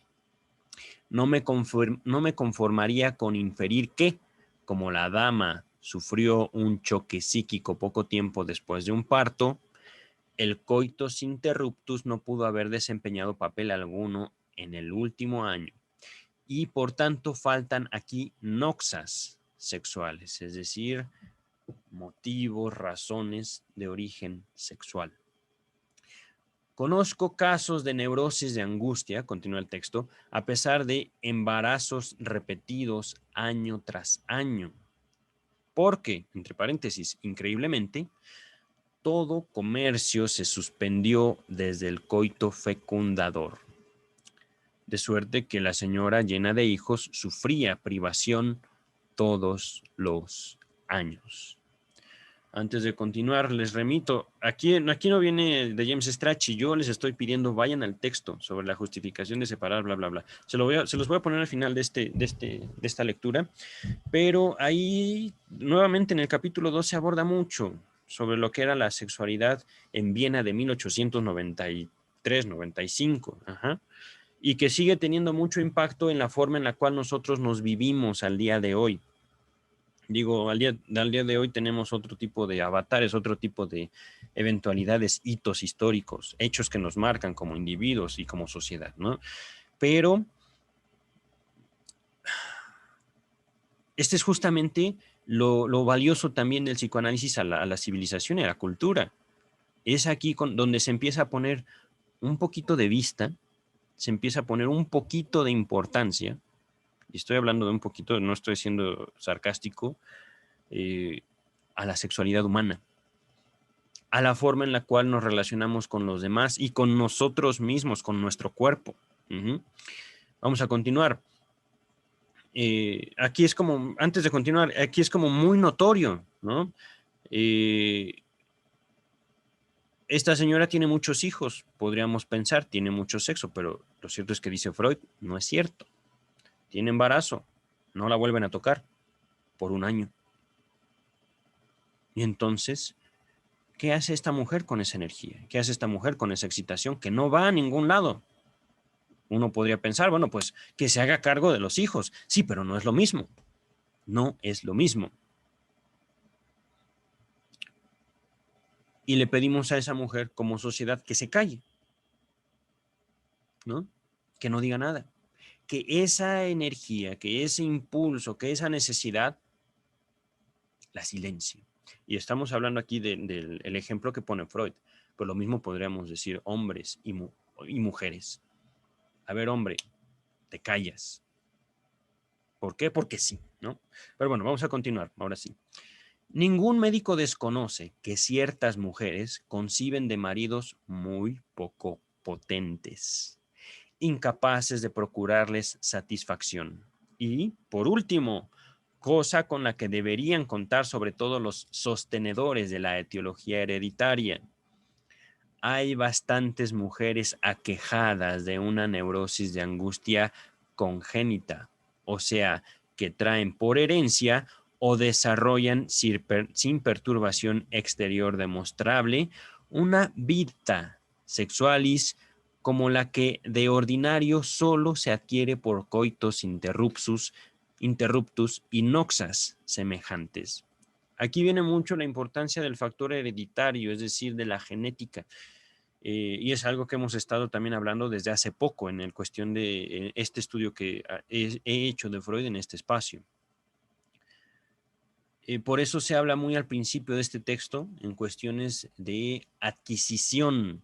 No me conformaría con inferir que, como la dama sufrió un choque psíquico poco tiempo después de un parto, el coitus interruptus no pudo haber desempeñado papel alguno en el último año y por tanto faltan aquí noxas sexuales, es decir, motivos, razones de origen sexual. Conozco casos de neurosis de angustia, continúa el texto, a pesar de embarazos repetidos año tras año. Porque, entre paréntesis, increíblemente, todo comercio se suspendió desde el coito fecundador. De suerte que la señora llena de hijos sufría privación todos los años. Antes de continuar, les remito, aquí no viene de James Strachey, yo les estoy pidiendo, vayan al texto sobre la justificación de separar, bla, bla, bla. Se los voy a poner al final de esta lectura, pero ahí, nuevamente en el capítulo 2 se aborda mucho sobre lo que era la sexualidad en Viena de 1893-95, y que sigue teniendo mucho impacto en la forma en la cual nosotros nos vivimos al día de hoy. Digo, al día de hoy tenemos otro tipo de avatares, otro tipo de eventualidades, hitos históricos, hechos que nos marcan como individuos y como sociedad, ¿no? Pero este es justamente lo valioso también del psicoanálisis a la civilización y a la cultura. Es aquí donde se empieza a poner un poquito de vista, se empieza a poner un poquito de importancia, y estoy hablando de un poquito, no estoy siendo sarcástico, a la sexualidad humana, a la forma en la cual nos relacionamos con los demás y con nosotros mismos, con nuestro cuerpo. Vamos a continuar. Aquí es como, antes de continuar, aquí es como muy notorio, ¿no? Esta señora tiene muchos hijos, podríamos pensar, tiene mucho sexo, pero lo cierto es que dice Freud, no es cierto. Tiene embarazo, no la vuelven a tocar por un año. Y entonces, ¿qué hace esta mujer con esa energía? ¿Qué hace esta mujer con esa excitación que no va a ningún lado? Uno podría pensar, bueno, pues que se haga cargo de los hijos. Sí, pero no es lo mismo. No es lo mismo. Y le pedimos a esa mujer como sociedad que se calle, ¿no? Que no diga nada. Que esa energía, que ese impulso, que esa necesidad, la silencie. Y estamos hablando aquí del ejemplo que pone Freud. Pues lo mismo podríamos decir hombres y mujeres. A ver, hombre, te callas. ¿Por qué? Porque sí, ¿no? Pero bueno, vamos a continuar, ahora sí. Ningún médico desconoce que ciertas mujeres conciben de maridos muy poco potentes, incapaces de procurarles satisfacción. Y, por último, cosa con la que deberían contar sobre todo los sostenedores de la etiología hereditaria. Hay bastantes mujeres aquejadas de una neurosis de angustia congénita, o sea, que traen por herencia o desarrollan sin perturbación exterior demostrable una vida sexualis como la que de ordinario solo se adquiere por coitos interruptus y noxas semejantes. Aquí viene mucho la importancia del factor hereditario, es decir, de la genética. Y es algo que hemos estado también hablando desde hace poco en el cuestión de este estudio que he hecho de Freud en este espacio. Por eso se habla muy al principio de este texto en cuestiones de adquisición,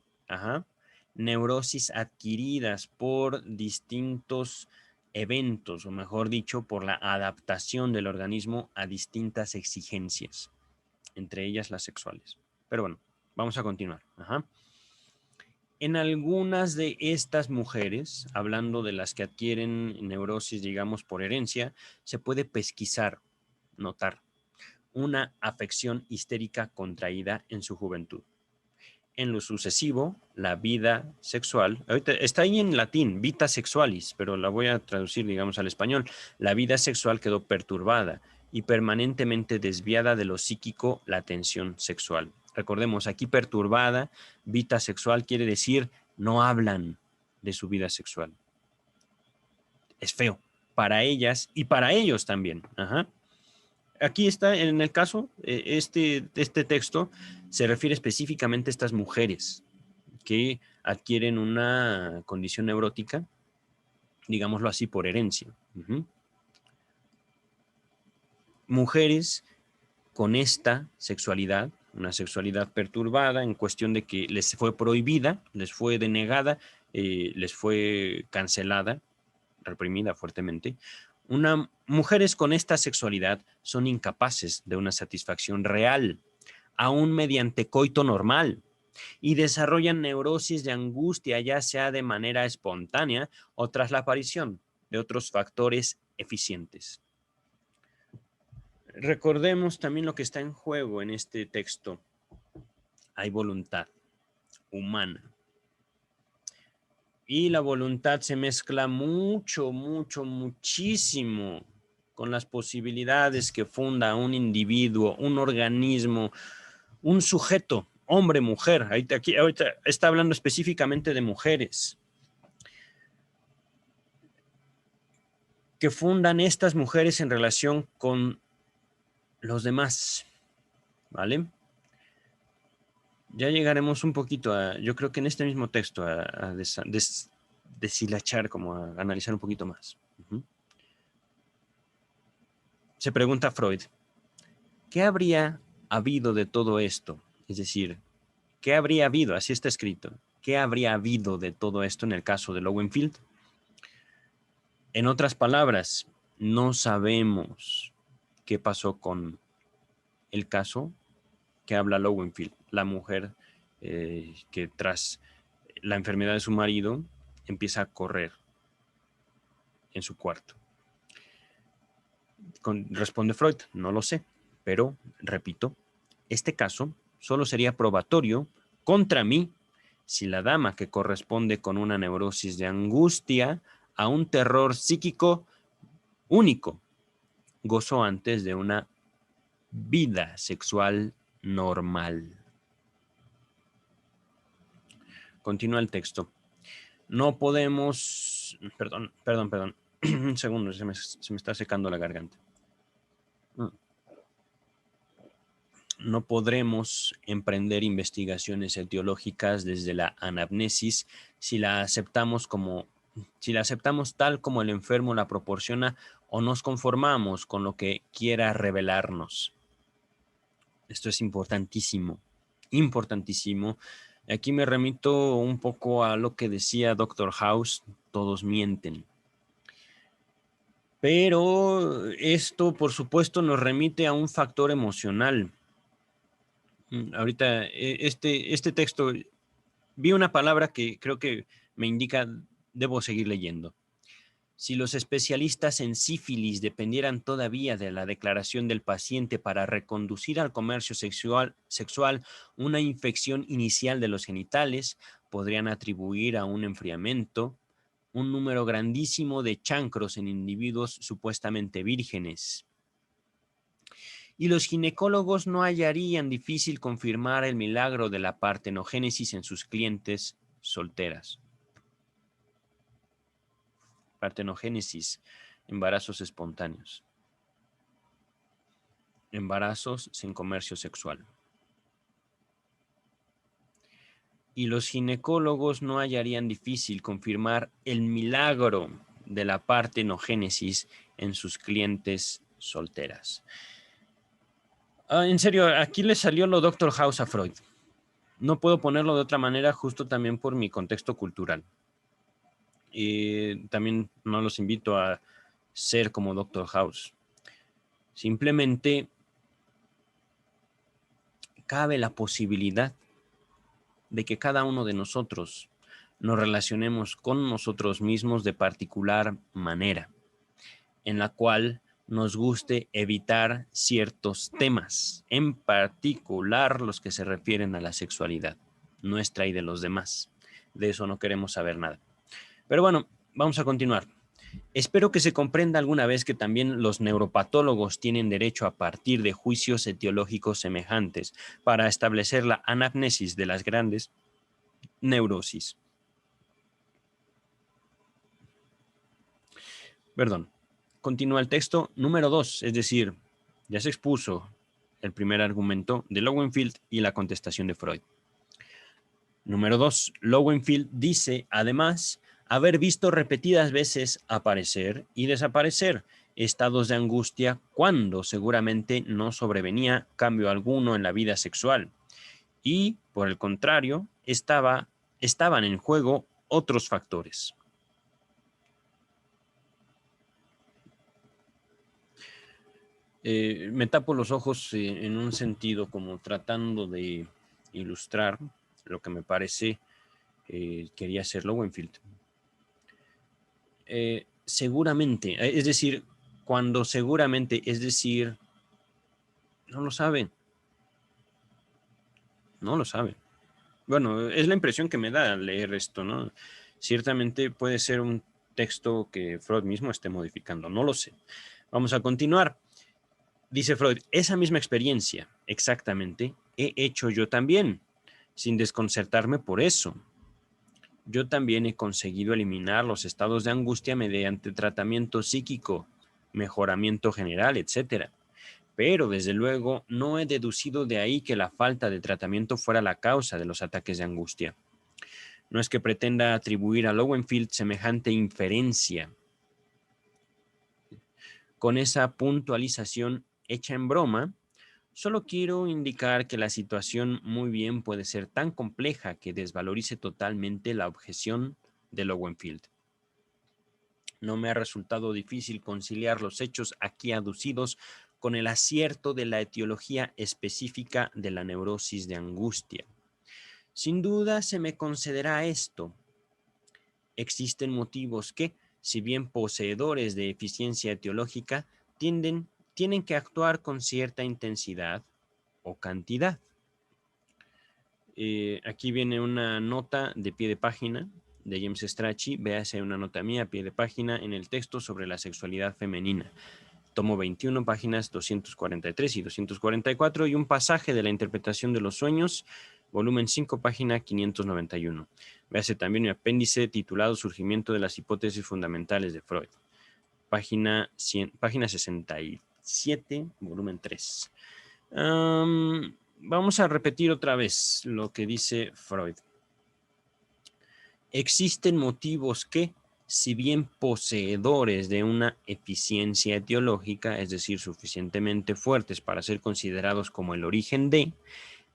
neurosis adquiridas por distintos eventos, o mejor dicho, por la adaptación del organismo a distintas exigencias, entre ellas las sexuales. Pero bueno, vamos a continuar. En algunas de estas mujeres, hablando de las que adquieren neurosis, digamos, por herencia, se puede pesquisar, notar, una afección histérica contraída en su juventud. En lo sucesivo, la vida sexual, ahorita está ahí en latín, vita sexualis, pero la voy a traducir, digamos, al español. La vida sexual quedó perturbada y permanentemente desviada de lo psíquico, la tensión sexual. Recordemos, aquí perturbada, vita sexual quiere decir no hablan de su vida sexual. Es feo para ellas y para ellos también. Aquí está, en el caso, este texto se refiere específicamente a estas mujeres que adquieren una condición neurótica, digámoslo así, por herencia. Mujeres con esta sexualidad, una sexualidad perturbada en cuestión de que les fue prohibida, les fue denegada, les fue cancelada, reprimida fuertemente. Mujeres con esta sexualidad son incapaces de una satisfacción real, aún mediante coito normal, y desarrollan neurosis de angustia, ya sea de manera espontánea o tras la aparición de otros factores eficientes. Recordemos también lo que está en juego en este texto. Hay voluntad humana. Y la voluntad se mezcla muchísimo con las posibilidades que funda un individuo, un organismo, un sujeto, hombre, mujer. Ahorita está hablando específicamente de mujeres. Que fundan estas mujeres en relación con los demás, ¿vale? Ya llegaremos un poquito yo creo que en este mismo texto, a deshilachar, como a analizar un poquito más. Se pregunta Freud, ¿qué habría habido de todo esto? Es decir, ¿qué habría habido? Así está escrito. ¿Qué habría habido de todo esto en el caso de Lowenfield? En otras palabras, no sabemos qué pasó con el caso que habla Lowenfield, la mujer que tras la enfermedad de su marido empieza a correr en su cuarto. Responde Freud, no lo sé, pero repito, este caso solo sería probatorio contra mí si la dama que corresponde con una neurosis de angustia a un terror psíquico único gozó antes de una vida sexual normal. Continúa el texto. No podemos... Perdón. Un segundo, se me está secando la garganta. No podremos emprender investigaciones etiológicas desde la anamnesis si la aceptamos tal como el enfermo la proporciona o nos conformamos con lo que quiera revelarnos. Esto es importantísimo, importantísimo. Aquí me remito un poco a lo que decía Dr. House, todos mienten. Pero esto, por supuesto, nos remite a un factor emocional. Ahorita, este texto, vi una palabra que creo que me indica, debo seguir leyendo. Si los especialistas en sífilis dependieran todavía de la declaración del paciente para reconducir al comercio sexual una infección inicial de los genitales, podrían atribuir a un enfriamiento un número grandísimo de chancros en individuos supuestamente vírgenes. Y los ginecólogos no hallarían difícil confirmar el milagro de la partenogénesis en sus clientes solteras. Partenogénesis, embarazos espontáneos, embarazos sin comercio sexual. Y los ginecólogos no hallarían difícil confirmar el milagro de la partenogénesis en sus clientes solteras. En serio, aquí le salió lo Doctor House a Freud. No puedo ponerlo de otra manera, justo también por mi contexto cultural. Y también no los invito a ser como Doctor House. Simplemente cabe la posibilidad de que cada uno de nosotros nos relacionemos con nosotros mismos de particular manera, en la cual nos guste evitar ciertos temas, en particular los que se refieren a la sexualidad nuestra y de los demás. De eso no queremos saber nada. Pero bueno, vamos a continuar. Espero que se comprenda alguna vez que también los neuropatólogos tienen derecho a partir de juicios etiológicos semejantes para establecer la anamnesis de las grandes neurosis. Perdón. Continúa el texto número 2, es decir, ya se expuso el primer argumento de Lowenfield y la contestación de Freud. Número 2, Lowenfield dice, además, haber visto repetidas veces aparecer y desaparecer estados de angustia cuando seguramente no sobrevenía cambio alguno en la vida sexual. Y, por el contrario, estaban en juego otros factores. Me tapo los ojos en un sentido como tratando de ilustrar lo que me parece quería hacer Lowenfield. Seguramente, es decir, cuando seguramente, es decir, no lo saben. No lo saben. Bueno, es la impresión que me da al leer esto, ¿no? Ciertamente puede ser un texto que Freud mismo esté modificando, no lo sé. Vamos a continuar. Dice Freud, esa misma experiencia, exactamente, he hecho yo también, sin desconcertarme por eso. Yo también he conseguido eliminar los estados de angustia mediante tratamiento psíquico, mejoramiento general, etc. Pero, desde luego, no he deducido de ahí que la falta de tratamiento fuera la causa de los ataques de angustia. No es que pretenda atribuir a Lowenfield semejante inferencia. Con esa puntualización hecha en broma, solo quiero indicar que la situación muy bien puede ser tan compleja que desvalorice totalmente la objeción de Lowenfield. No me ha resultado difícil conciliar los hechos aquí aducidos con el acierto de la etiología específica de la neurosis de angustia. Sin duda se me concederá esto. Existen motivos que, si bien poseedores de eficiencia etiológica, tienen que actuar con cierta intensidad o cantidad. Aquí viene una nota de pie de página de James Strachey. Véase una nota mía a pie de página en el texto sobre la sexualidad femenina. Tomo 21, páginas 243 y 244, y un pasaje de la interpretación de los sueños, volumen 5, página 591. Véase también mi apéndice titulado Surgimiento de las hipótesis fundamentales de Freud. Página 67, volumen 3. Vamos a repetir otra vez lo que dice Freud. Existen motivos que, si bien poseedores de una eficiencia etiológica, es decir, suficientemente fuertes para ser considerados como el origen de,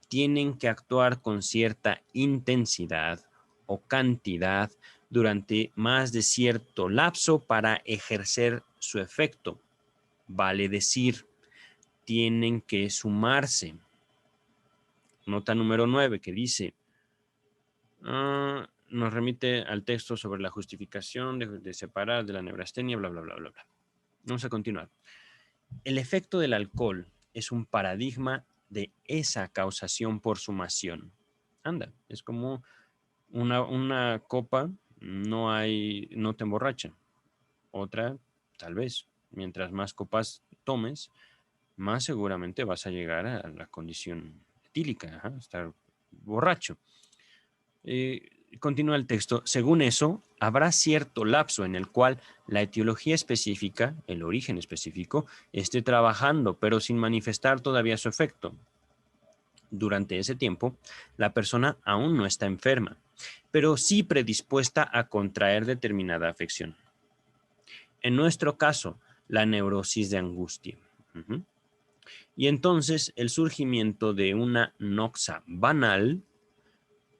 tienen que actuar con cierta intensidad o cantidad durante más de cierto lapso para ejercer su efecto. Vale decir, tienen que sumarse. Nota número 9 que dice, nos remite al texto sobre la justificación de separar de la neurastenia, bla, bla, bla, bla, bla. Vamos a continuar. El efecto del alcohol es un paradigma de esa causación por sumación. Anda, es como una copa, no te emborracha. Otra, tal vez. Mientras más copas tomes, más seguramente vas a llegar a la condición etílica, estar borracho. Continúa el texto. Según eso, habrá cierto lapso en el cual la etiología específica, el origen específico, esté trabajando, pero sin manifestar todavía su efecto. Durante ese tiempo, la persona aún no está enferma, pero sí predispuesta a contraer determinada afección. En nuestro caso, la neurosis de angustia. Y entonces el surgimiento de una noxa banal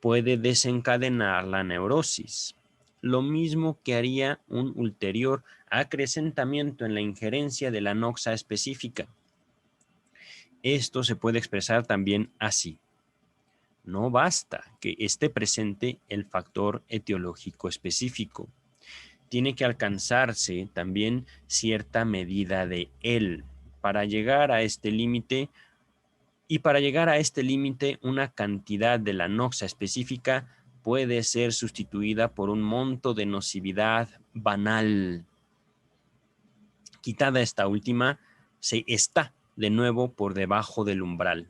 puede desencadenar la neurosis, lo mismo que haría un ulterior acrecentamiento en la injerencia de la noxa específica. Esto se puede expresar también así. No basta que esté presente el factor etiológico específico. Tiene que alcanzarse también cierta medida de él para llegar a este límite. Y para llegar a este límite, una cantidad de la noxa específica puede ser sustituida por un monto de nocividad banal. Quitada esta última, se está de nuevo por debajo del umbral.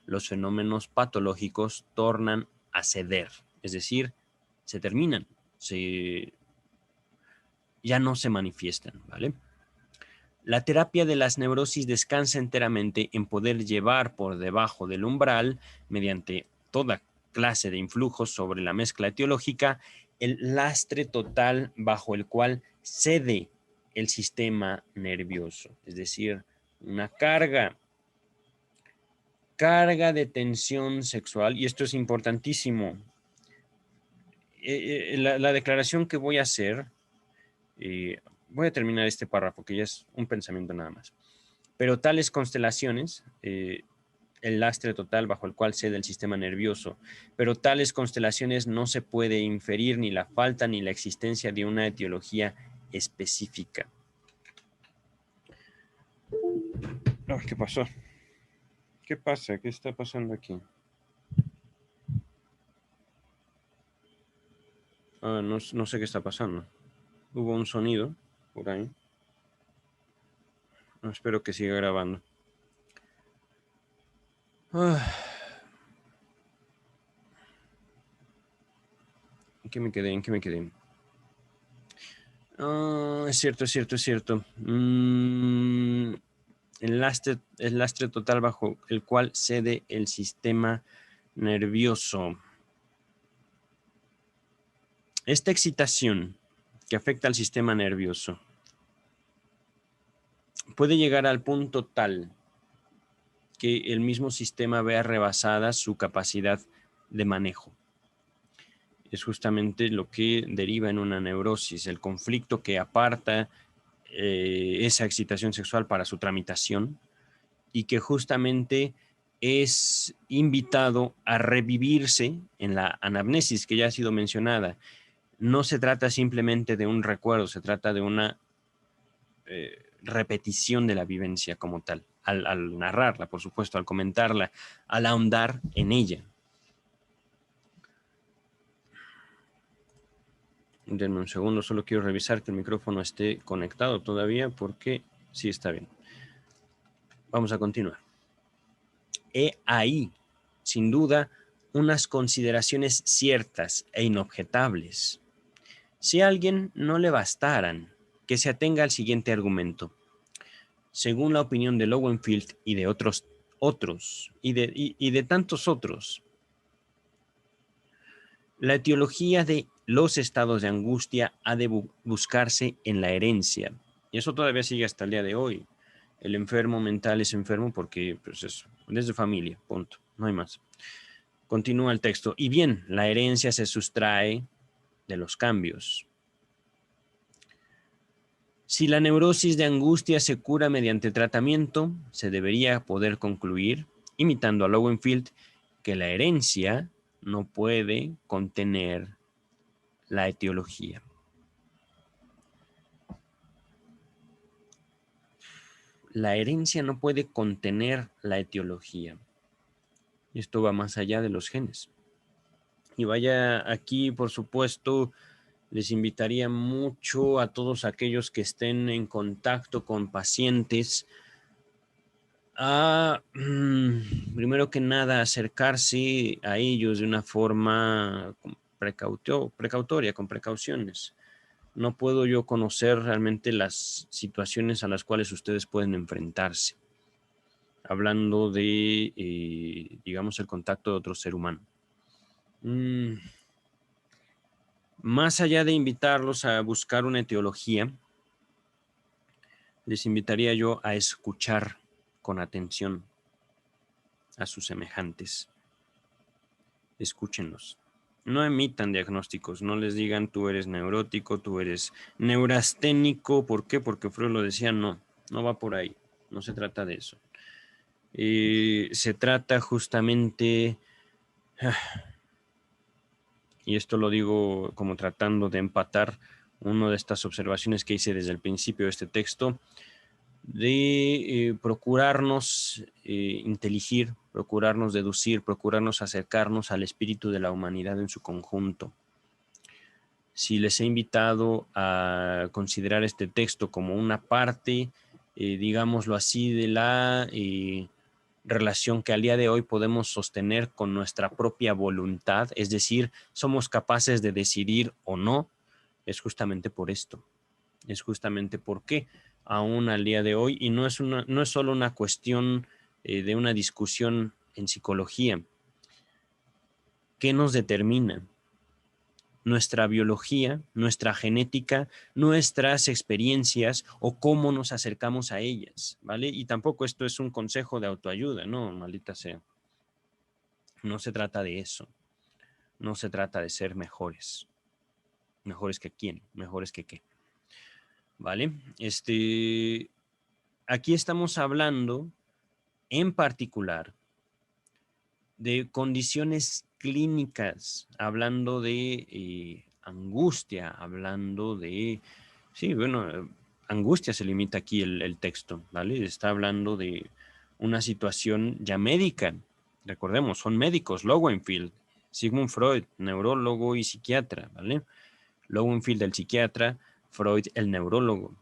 Los fenómenos patológicos tornan a ceder, es decir, se terminan, ya no se manifiestan, ¿vale? La terapia de las neurosis descansa enteramente en poder llevar por debajo del umbral, mediante toda clase de influjos sobre la mezcla etiológica, el lastre total bajo el cual cede el sistema nervioso, es decir, una carga de tensión sexual, y esto es importantísimo. La declaración que voy a hacer, voy a terminar este párrafo, que ya es un pensamiento nada más. Pero tales constelaciones, el lastre total bajo el cual cede el sistema nervioso, pero tales constelaciones no se puede inferir ni la falta ni la existencia de una etiología específica. Oh, ¿qué pasó? ¿Qué pasa? ¿Qué está pasando aquí? No sé qué está pasando. Hubo un sonido por ahí. No, espero que siga grabando. ¿En qué me quedé? ¿En qué me quedé? Es cierto, es cierto, es cierto. El lastre total bajo el cual cede el sistema nervioso. Esta excitación que afecta al sistema nervioso puede llegar al punto tal que el mismo sistema vea rebasada su capacidad de manejo. Es justamente lo que deriva en una neurosis, el conflicto que aparta esa excitación sexual para su tramitación y que justamente es invitado a revivirse en la anamnesis que ya ha sido mencionada. No se trata simplemente de un recuerdo, se trata de una repetición de la vivencia como tal, al narrarla, por supuesto, al comentarla, al ahondar en ella. Denme un segundo, solo quiero revisar que el micrófono esté conectado todavía porque sí está bien. Vamos a continuar. He ahí, sin duda, unas consideraciones ciertas e inobjetables. Si a alguien no le bastaran, que se atenga al siguiente argumento. Según la opinión de Lowenfield y de otros y de tantos otros, la etiología de los estados de angustia ha de buscarse en la herencia. Y eso todavía sigue hasta el día de hoy. El enfermo mental es enfermo porque pues es de familia, punto. No hay más. Continúa el texto. Y bien, la herencia se sustrae de los cambios. Si la neurosis de angustia se cura mediante tratamiento, se debería poder concluir, imitando a Lowenfield, que la herencia no puede contener la etiología. La herencia no puede contener la etiología. Esto va más allá de los genes. Y vaya, aquí, por supuesto, les invitaría mucho a todos aquellos que estén en contacto con pacientes a, primero que nada, acercarse a ellos de una forma precautoria, con precauciones. No puedo yo conocer realmente las situaciones a las cuales ustedes pueden enfrentarse, hablando de, digamos, el contacto de otro ser humano. Más allá de invitarlos a buscar una etiología, les invitaría yo a escuchar con atención a sus semejantes. Escúchenlos. No emitan diagnósticos, no les digan tú eres neurótico, tú eres neurasténico. ¿Por qué? Porque Freud lo decía, no va por ahí, no se trata de eso. Se trata justamente, y esto lo digo como tratando de empatar una de estas observaciones que hice desde el principio de este texto, de procurarnos inteligir, procurarnos deducir, procurarnos acercarnos al espíritu de la humanidad en su conjunto. Si les he invitado a considerar este texto como una parte, digámoslo así, de la relación que al día de hoy podemos sostener con nuestra propia voluntad, es decir, somos capaces de decidir o no, es justamente por esto. Es justamente porque aún al día de hoy, y no es solo una cuestión de una discusión en psicología, ¿qué nos determina? Nuestra biología, nuestra genética, nuestras experiencias o cómo nos acercamos a ellas, ¿vale? Y tampoco esto es un consejo de autoayuda, no, maldita sea. No se trata de eso. No se trata de ser mejores. ¿Mejores que quién? ¿Mejores que qué? ¿Vale? Aquí estamos hablando en particular de condiciones clínicas, hablando de angustia, hablando de... Sí, bueno, angustia se limita aquí el texto, ¿vale? Está hablando de una situación ya médica. Recordemos, son médicos, Lowenfield, Sigmund Freud, neurólogo y psiquiatra, ¿vale? Lowenfield, el psiquiatra, Freud, el neurólogo.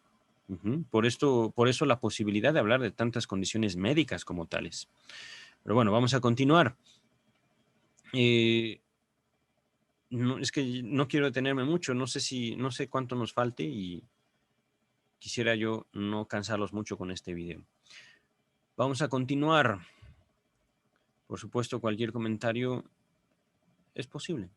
Por eso la posibilidad de hablar de tantas condiciones médicas como tales. Pero bueno, vamos a continuar. No, es que no quiero detenerme mucho, no sé cuánto nos falte y quisiera yo no cansarlos mucho con este video. Vamos a continuar. Por supuesto, cualquier comentario es posible.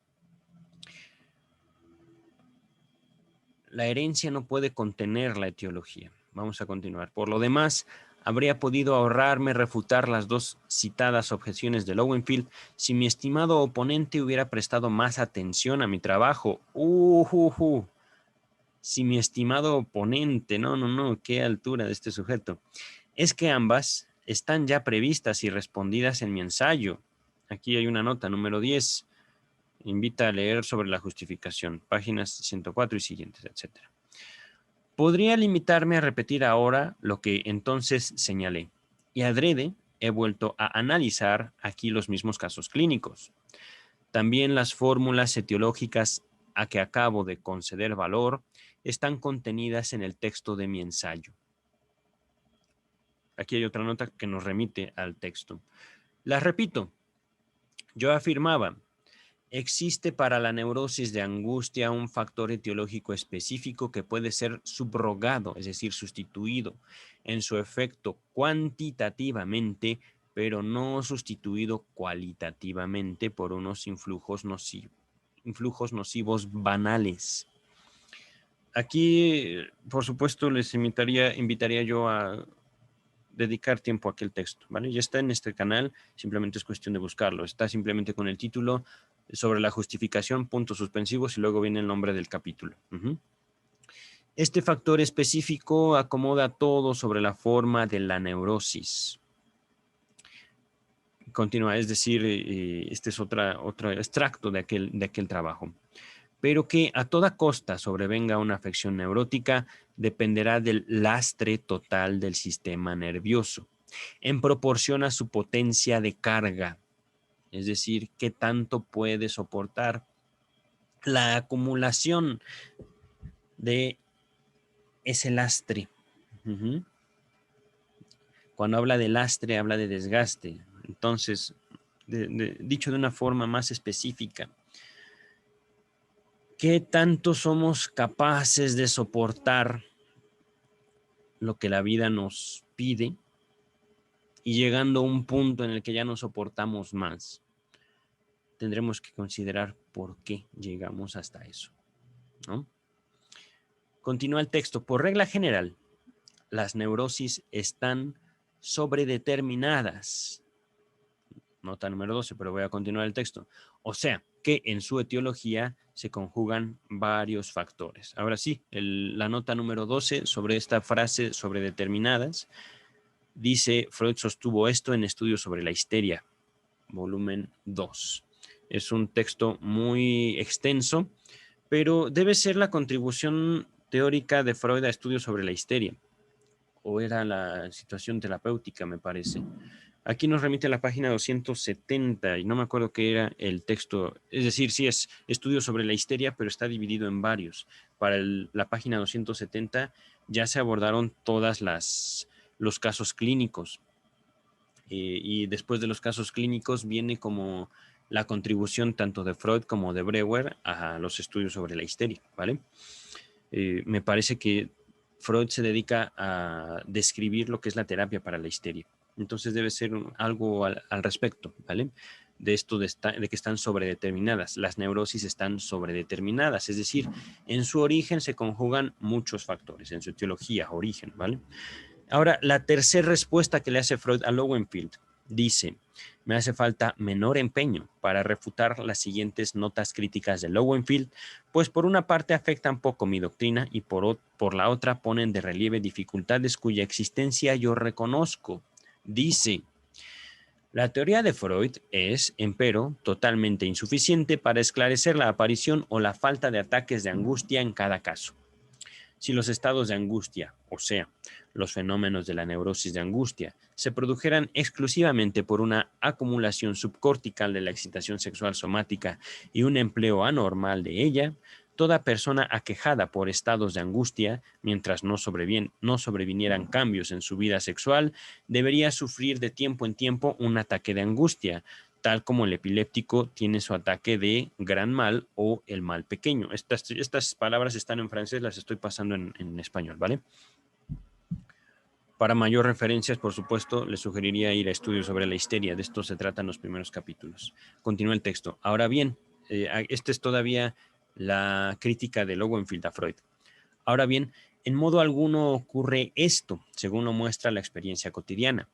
La herencia no puede contener la etiología. Vamos a continuar. Por lo demás, habría podido ahorrarme refutar las dos citadas objeciones de Lowenfield si mi estimado oponente hubiera prestado más atención a mi trabajo. Si mi estimado oponente, no, qué altura de este sujeto. Es que ambas están ya previstas y respondidas en mi ensayo. Aquí hay una nota, número 10. Invita a leer sobre la justificación, páginas 104 y siguientes, etc. Podría limitarme a repetir ahora lo que entonces señalé, y adrede he vuelto a analizar aquí los mismos casos clínicos. También las fórmulas etiológicas a que acabo de conceder valor están contenidas en el texto de mi ensayo. Aquí hay otra nota que nos remite al texto. Las repito. Yo afirmaba: existe para la neurosis de angustia un factor etiológico específico que puede ser subrogado, es decir, sustituido en su efecto cuantitativamente, pero no sustituido cualitativamente por unos influjos nocivos banales. Aquí, por supuesto, les invitaría yo a dedicar tiempo a aquel texto, ¿vale? Ya está en este canal, simplemente es cuestión de buscarlo. Está simplemente con el título sobre la justificación, puntos suspensivos, y luego viene el nombre del capítulo. Este factor específico acomoda todo sobre la forma de la neurosis. Continúa, es decir, este es otro extracto de aquel trabajo. pero que a toda costa sobrevenga una afección neurótica dependerá del lastre total del sistema nervioso, en proporción a su potencia de carga, es decir, qué tanto puede soportar la acumulación de ese lastre. Uh-huh. Cuando habla de lastre, habla de desgaste. Entonces, dicho de una forma más específica, ¿qué tanto somos capaces de soportar lo que la vida nos pide? Y llegando a un punto en el que ya no soportamos más, tendremos que considerar por qué llegamos hasta eso, ¿no? Continúa el texto. Por regla general, las neurosis están sobredeterminadas. Nota número 12, pero voy a continuar el texto. O sea, que en su etiología se conjugan varios factores. Ahora sí, la nota número 12 sobre esta frase sobredeterminadas dice: Freud sostuvo esto en Estudios sobre la histeria, volumen 2. Es un texto muy extenso, pero debe ser la contribución teórica de Freud a Estudios sobre la histeria, o era la situación terapéutica, me parece. Aquí nos remite a la página 270 y no me acuerdo qué era el texto. Es decir, sí es Estudios sobre la histeria, pero está dividido en varios. Para la página 270 ya se abordaron todas los casos clínicos. Y después de los casos clínicos viene como la contribución tanto de Freud como de Breuer a los estudios sobre la histeria, ¿vale? Me parece que Freud se dedica a describir lo que es la terapia para la histeria. Entonces debe ser algo al respecto, ¿vale? De esto de que están sobredeterminadas. Las neurosis están sobredeterminadas, es decir, en su origen se conjugan muchos factores, en su etiología, origen, ¿vale? Ahora, la tercera respuesta que le hace Freud a Lowenfield dice: me hace falta menor empeño para refutar las siguientes notas críticas de Lowenfield, pues por una parte afectan poco mi doctrina y por la otra ponen de relieve dificultades cuya existencia yo reconozco. Dice: la teoría de Freud es, empero, totalmente insuficiente para esclarecer la aparición o la falta de ataques de angustia en cada caso. Si los estados de angustia, o sea, los fenómenos de la neurosis de angustia, se produjeran exclusivamente por una acumulación subcortical de la excitación sexual somática y un empleo anormal de ella, toda persona aquejada por estados de angustia, mientras no sobrevinieran cambios en su vida sexual, debería sufrir de tiempo en tiempo un ataque de angustia, tal como el epiléptico tiene su ataque de gran mal o el mal pequeño. Estas palabras están en francés, las estoy pasando en español, ¿vale? Para mayor referencias, por supuesto, les sugeriría ir a estudios sobre la histeria. De esto se tratan los primeros capítulos. Continúa el texto. Ahora bien, esta es todavía la crítica de Lowenfield a Freud. Ahora bien, en modo alguno ocurre esto, según lo muestra la experiencia cotidiana.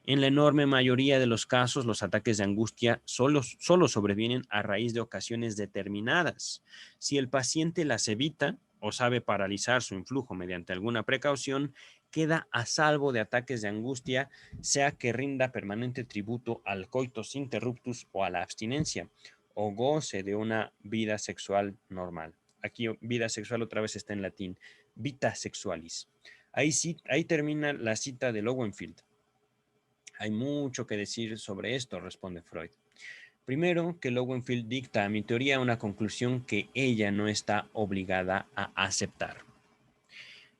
En la enorme mayoría de los casos, los ataques de angustia solo sobrevienen a raíz de ocasiones determinadas. Si el paciente las evita o sabe paralizar su influjo mediante alguna precaución, queda a salvo de ataques de angustia, sea que rinda permanente tributo al coitus interruptus o a la abstinencia, o goce de una vida sexual normal. Aquí vida sexual otra vez está en latín, vita sexualis. Ahí termina la cita de Lowenfield. Hay mucho que decir sobre esto, responde Freud. Primero, que Lowenfield dicta a mi teoría una conclusión que ella no está obligada a aceptar.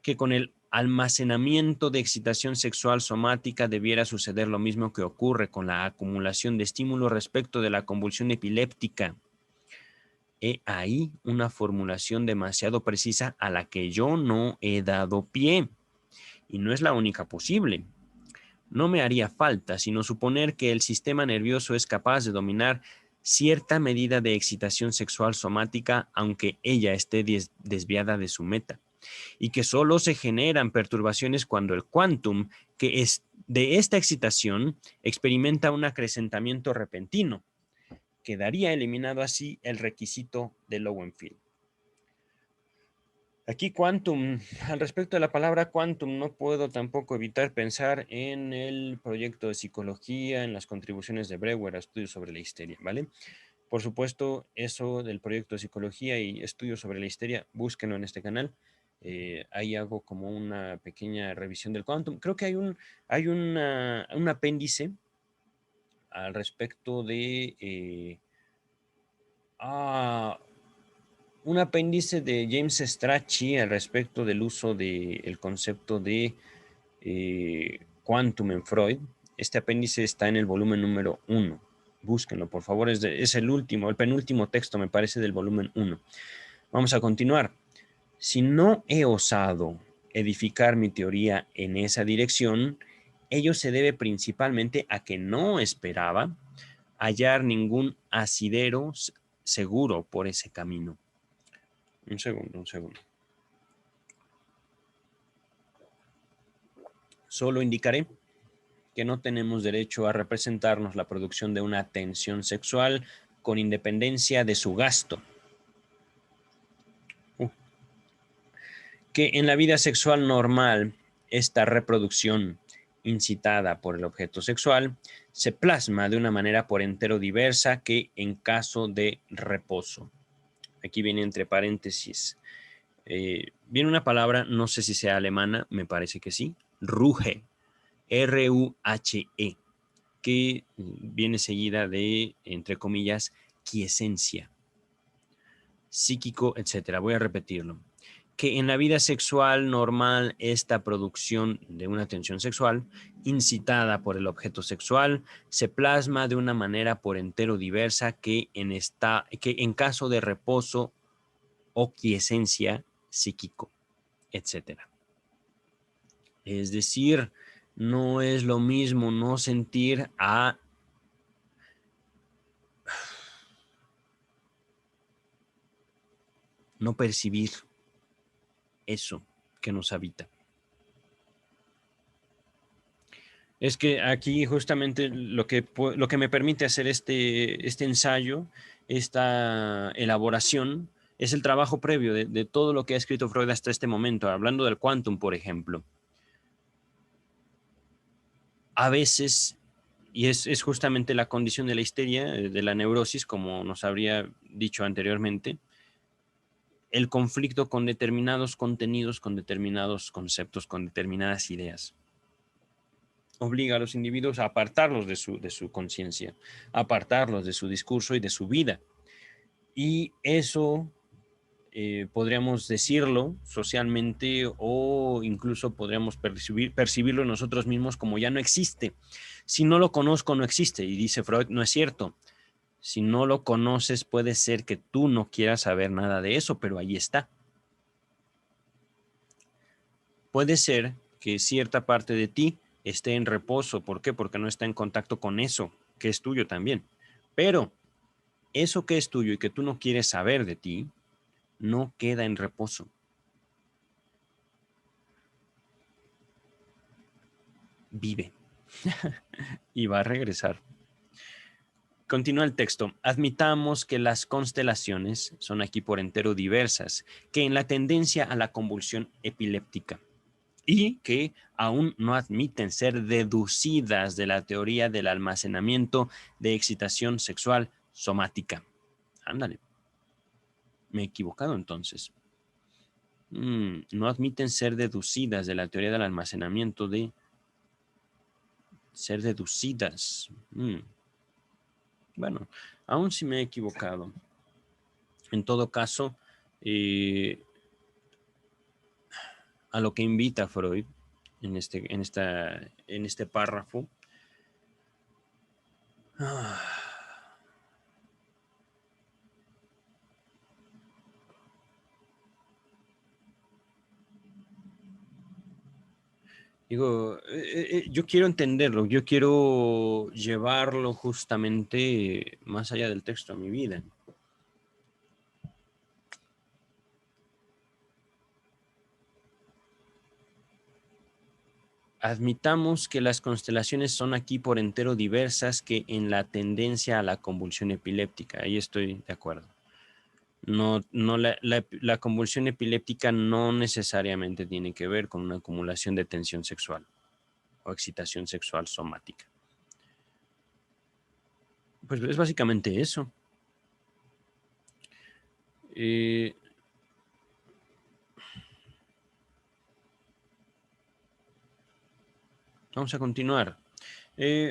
Que con el almacenamiento de excitación sexual somática debiera suceder lo mismo que ocurre con la acumulación de estímulos respecto de la convulsión epiléptica. He ahí una formulación demasiado precisa a la que yo no he dado pie. Y no es la única posible. No me haría falta sino suponer que el sistema nervioso es capaz de dominar cierta medida de excitación sexual somática, aunque ella esté desviada de su meta, y que solo se generan perturbaciones cuando el quantum que es de esta excitación experimenta un acrecentamiento repentino. Quedaría eliminado así el requisito de Lowenfield. Aquí quantum, al respecto de la palabra quantum, no puedo tampoco evitar pensar en el proyecto de psicología, en las contribuciones de Breuer a estudios sobre la histeria, ¿vale? Por supuesto, eso del proyecto de psicología y estudios sobre la histeria, búsquenlo en este canal. Ahí hago como una pequeña revisión del quantum. Creo que hay un apéndice al respecto de ah, un apéndice de James Strachey al respecto del uso del concepto de quantum en Freud. Este apéndice está en el volumen número 1. Búsquenlo, por favor. Es el último, el penúltimo texto, me parece, del volumen 1. Vamos a continuar. Si no he osado edificar mi teoría en esa dirección, ello se debe principalmente a que no esperaba hallar ningún asidero seguro por ese camino. Un segundo, un segundo. Solo indicaré que no tenemos derecho a representarnos la producción de una tensión sexual con independencia de su gasto. Que en la vida sexual normal, esta reproducción incitada por el objeto sexual se plasma de una manera por entero diversa que en caso de reposo. Aquí viene entre paréntesis. Viene una palabra, no sé si sea alemana, me parece que sí, ruhe, R-U-H-E, que viene seguida de, entre comillas, quiesencia, psíquico, etcétera. Voy a repetirlo. Que en la vida sexual normal esta producción de una tensión sexual incitada por el objeto sexual se plasma de una manera por entero diversa que en caso de reposo o quiesencia psíquico, etcétera. Es decir, no es lo mismo no sentir a no percibir eso que nos habita. Es que aquí justamente lo que me permite hacer este ensayo, esta elaboración, es el trabajo previo de todo lo que ha escrito Freud hasta este momento, hablando del quantum, por ejemplo. A veces, y es justamente la condición de la histeria, de la neurosis, como nos habría dicho anteriormente, el conflicto con determinados contenidos, con determinados conceptos, con determinadas ideas. Obliga a los individuos a apartarlos de su conciencia, apartarlos de su discurso y de su vida. Y eso podríamos decirlo socialmente o incluso podríamos percibirlo nosotros mismos como ya no existe. Si no lo conozco, no existe. Y dice Freud, no es cierto. Si no lo conoces, puede ser que tú no quieras saber nada de eso, pero ahí está. Puede ser que cierta parte de ti esté en reposo. ¿Por qué? Porque no está en contacto con eso, que es tuyo también. Pero eso que es tuyo y que tú no quieres saber de ti, no queda en reposo. Vive. Y va a regresar. Continúa el texto. Admitamos que las constelaciones son aquí por entero diversas, que en la tendencia a la convulsión epiléptica y que aún no admiten ser deducidas de la teoría del almacenamiento de excitación sexual somática. Ándale. Me he equivocado entonces. No admiten ser deducidas de la teoría del almacenamiento de ser deducidas. Bueno, aún si me he equivocado. En todo caso, a lo que invita Freud en este párrafo. Digo, yo quiero entenderlo, yo quiero llevarlo justamente más allá del texto a mi vida. Admitamos que las constelaciones son aquí por entero diversas que en la tendencia a la convulsión epiléptica. Ahí estoy de acuerdo. La convulsión epiléptica no necesariamente tiene que ver con una acumulación de tensión sexual o excitación sexual somática. Pues es básicamente eso. Eh, Vamos a continuar.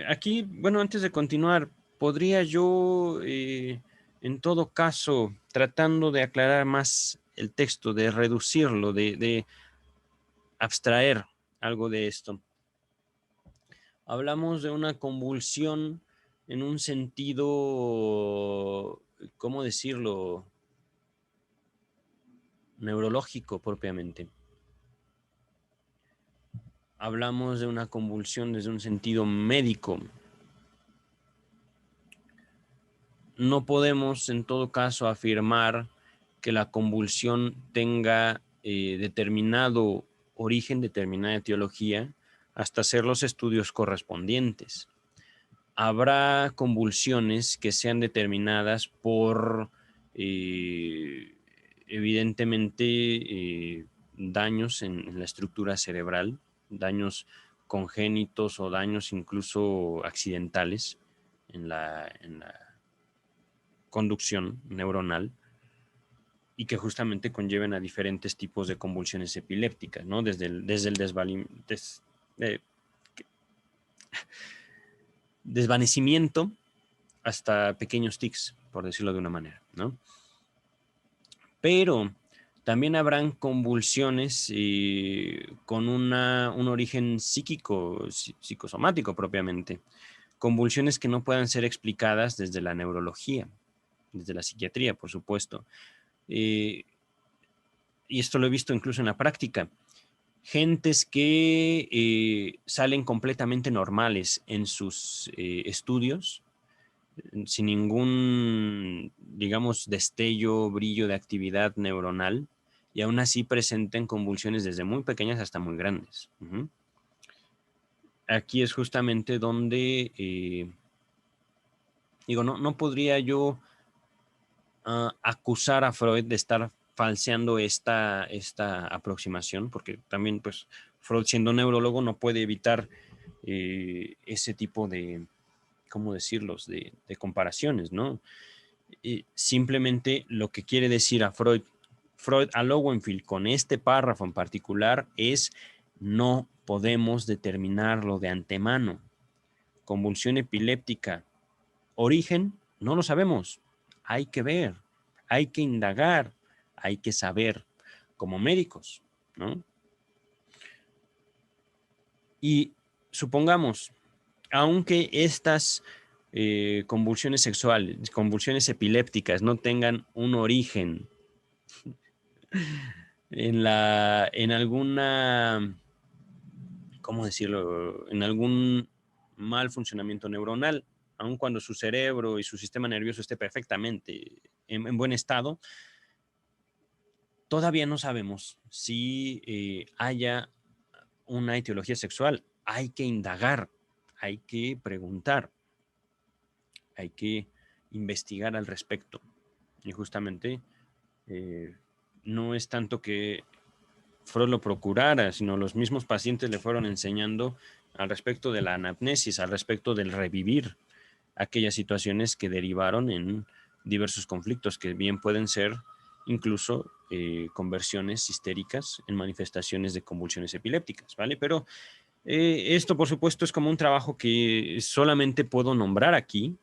Aquí, bueno, antes de continuar, ¿podría yo, en todo caso, tratando de aclarar más el texto, de reducirlo, de abstraer algo de esto? Hablamos de una convulsión en un sentido, ¿cómo decirlo? Neurológico propiamente. Hablamos de una convulsión desde un sentido médico. No podemos, en todo caso, afirmar que la convulsión tenga determinado origen, determinada etiología, hasta hacer los estudios correspondientes. Habrá convulsiones que sean determinadas por, evidentemente, daños en la estructura cerebral, daños congénitos o daños incluso accidentales en la conducción neuronal y que justamente conlleven a diferentes tipos de convulsiones epilépticas, ¿no? Desde el eh, desvanecimiento hasta pequeños tics, por decirlo de una manera, ¿no? Pero también habrán convulsiones con un origen psíquico, psicosomático propiamente. Convulsiones que no puedan ser explicadas desde la neurología, desde la psiquiatría, por supuesto. Eh, y esto lo he visto incluso en la práctica. Gentes que salen completamente normales en sus estudios, sin ningún, digamos, destello, brillo de actividad neuronal, y aún así presenten convulsiones desde muy pequeñas hasta muy grandes. Aquí es justamente donde, digo, no podría yo acusar a Freud de estar falseando esta aproximación, porque también, pues, Freud siendo neurólogo no puede evitar ese tipo de, ¿cómo decirlos?, de comparaciones, ¿no? Simplemente lo que quiere decir Freud a Lowenfield con este párrafo en particular es: no podemos determinarlo de antemano. Convulsión epiléptica, origen, no lo sabemos. Hay que ver, hay que indagar, hay que saber, como médicos, ¿no? Y supongamos, aunque estas convulsiones sexuales, convulsiones epilépticas no tengan un origen en alguna, ¿cómo decirlo? En algún mal funcionamiento neuronal, aun cuando su cerebro y su sistema nervioso esté perfectamente en buen estado, todavía no sabemos si haya una etiología sexual. Hay que indagar, hay que preguntar, hay que investigar al respecto. Y justamente eh, no es tanto que Freud lo procurara, sino los mismos pacientes le fueron enseñando al respecto de la anamnesis, al respecto del revivir aquellas situaciones que derivaron en diversos conflictos, que bien pueden ser incluso conversiones histéricas en manifestaciones de convulsiones epilépticas, ¿vale? Pero esto, por supuesto, es como un trabajo que solamente puedo nombrar aquí.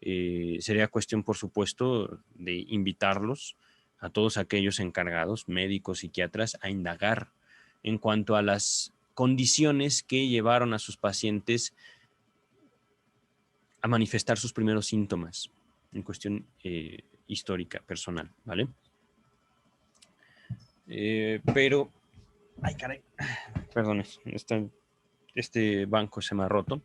Sería cuestión, por supuesto, de invitarlos a todos aquellos encargados, médicos, psiquiatras, a indagar en cuanto a las condiciones que llevaron a sus pacientes a manifestar sus primeros síntomas en cuestión histórica, personal, ¿vale? Pero, ay, caray, perdón, este banco se me ha roto.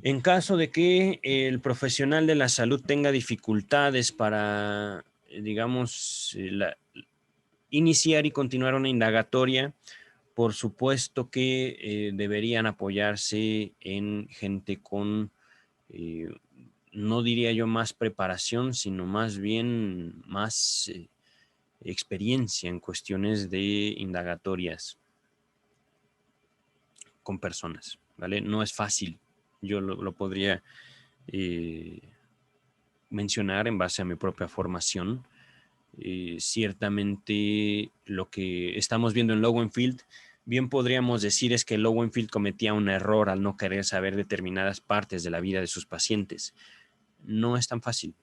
En caso de que el profesional de la salud tenga dificultades para, digamos, iniciar y continuar una indagatoria, por supuesto que deberían apoyarse en gente con, eh, no diría yo más preparación, sino más bien más experiencia en cuestiones de indagatorias con personas, ¿vale? No es fácil. Yo lo podría eh, mencionar en base a mi propia formación. Ciertamente lo que estamos viendo en Lowenfield, bien podríamos decir es que Lowenfield cometía un error al no querer saber determinadas partes de la vida de sus pacientes. No es tan fácil,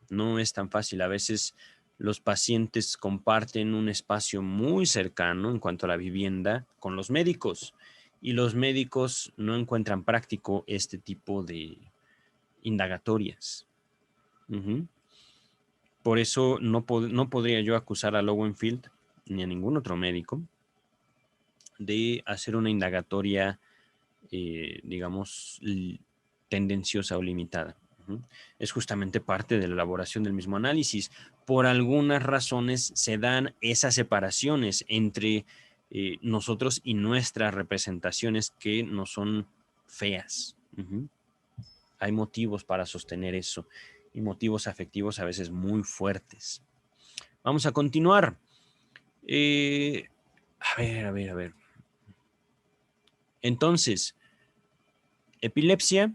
no es tan fácil. A veces los pacientes comparten un espacio muy cercano en cuanto a la vivienda con los médicos y los médicos no encuentran práctico este tipo de indagatorias. Uh-huh. Por eso no podría yo acusar a Lowenfield ni a ningún otro médico de hacer una indagatoria, digamos, tendenciosa o limitada. Uh-huh. Es justamente parte de la elaboración del mismo análisis. Por algunas razones se dan esas separaciones entre nosotros y nuestras representaciones que no son feas. Uh-huh. Hay motivos para sostener eso y motivos afectivos a veces muy fuertes. Vamos a continuar. A ver. Entonces, epilepsia,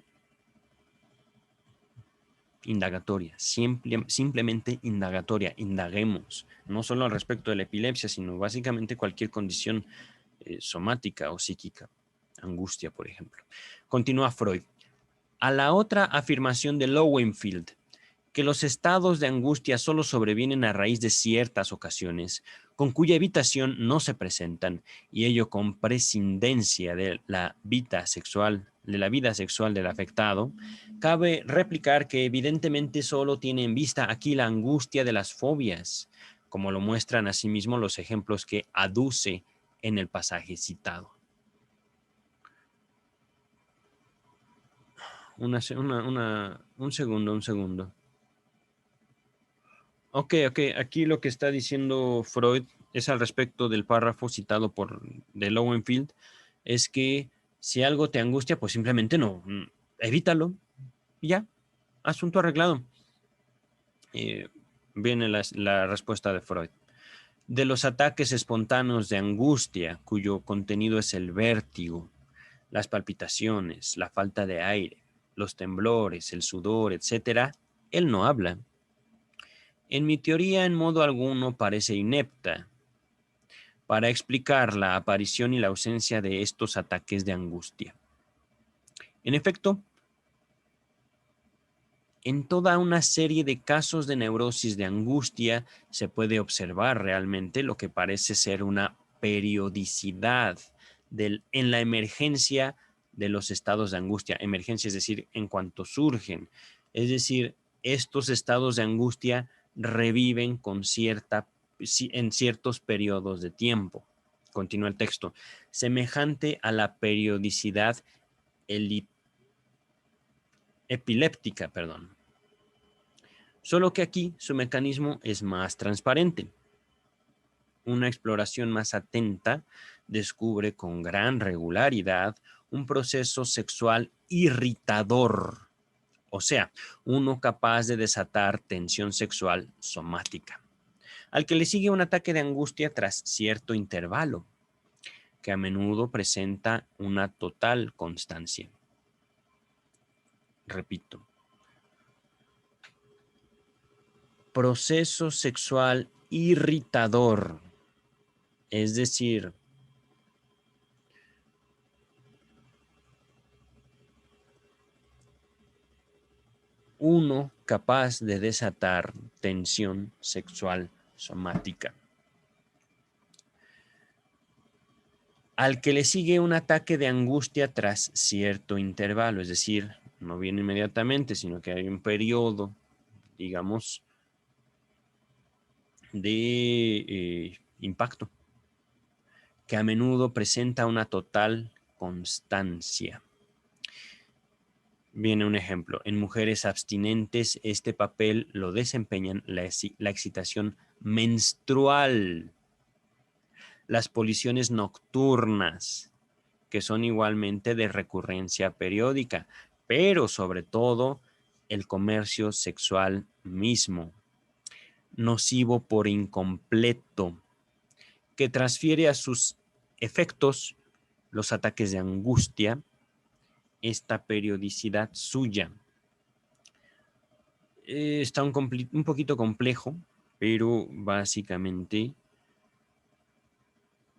indagatoria, simplemente indagatoria, indaguemos, no solo al respecto de la epilepsia, sino básicamente cualquier condición somática o psíquica, angustia, por ejemplo. Continúa Freud. A la otra afirmación de Lowenfield, que los estados de angustia solo sobrevienen a raíz de ciertas ocasiones, con cuya evitación no se presentan, y ello con prescindencia de la vida sexual del afectado, cabe replicar que evidentemente solo tiene en vista aquí la angustia de las fobias, como lo muestran asimismo los ejemplos que aduce en el pasaje citado. Un segundo. Ok. Aquí lo que está diciendo Freud es al respecto del párrafo citado de Lowenfield, es que si algo te angustia, pues simplemente no, evítalo y ya, asunto arreglado. Viene la respuesta de Freud. De los ataques espontáneos de angustia, cuyo contenido es el vértigo, las palpitaciones, la falta de aire, los temblores, el sudor, etc., él no habla. En mi teoría, en modo alguno parece inepta para explicar la aparición y la ausencia de estos ataques de angustia. En efecto, en toda una serie de casos de neurosis de angustia se puede observar realmente lo que parece ser una periodicidad en la emergencia de los estados de angustia. Emergencia, es decir, en cuanto surgen. Es decir, estos estados de angustia reviven en ciertos periodos de tiempo. Continúa el texto. Semejante a la periodicidad epiléptica, Solo que aquí su mecanismo es más transparente. Una exploración más atenta descubre con gran regularidad un proceso sexual irritador, o sea, uno capaz de desatar tensión sexual somática, al que le sigue un ataque de angustia tras cierto intervalo, que a menudo presenta una total constancia. Repito, proceso sexual irritador, es decir, uno capaz de desatar tensión sexual somática, al que le sigue un ataque de angustia tras cierto intervalo, es decir, no viene inmediatamente, sino que hay un periodo, digamos, de impacto, que a menudo presenta una total constancia. Viene un ejemplo. En mujeres abstinentes, este papel lo desempeñan la excitación menstrual, las pulsiones nocturnas, que son igualmente de recurrencia periódica, pero sobre todo el comercio sexual mismo, nocivo por incompleto, que transfiere a sus efectos los ataques de angustia, esta periodicidad suya. está un poquito complejo, pero básicamente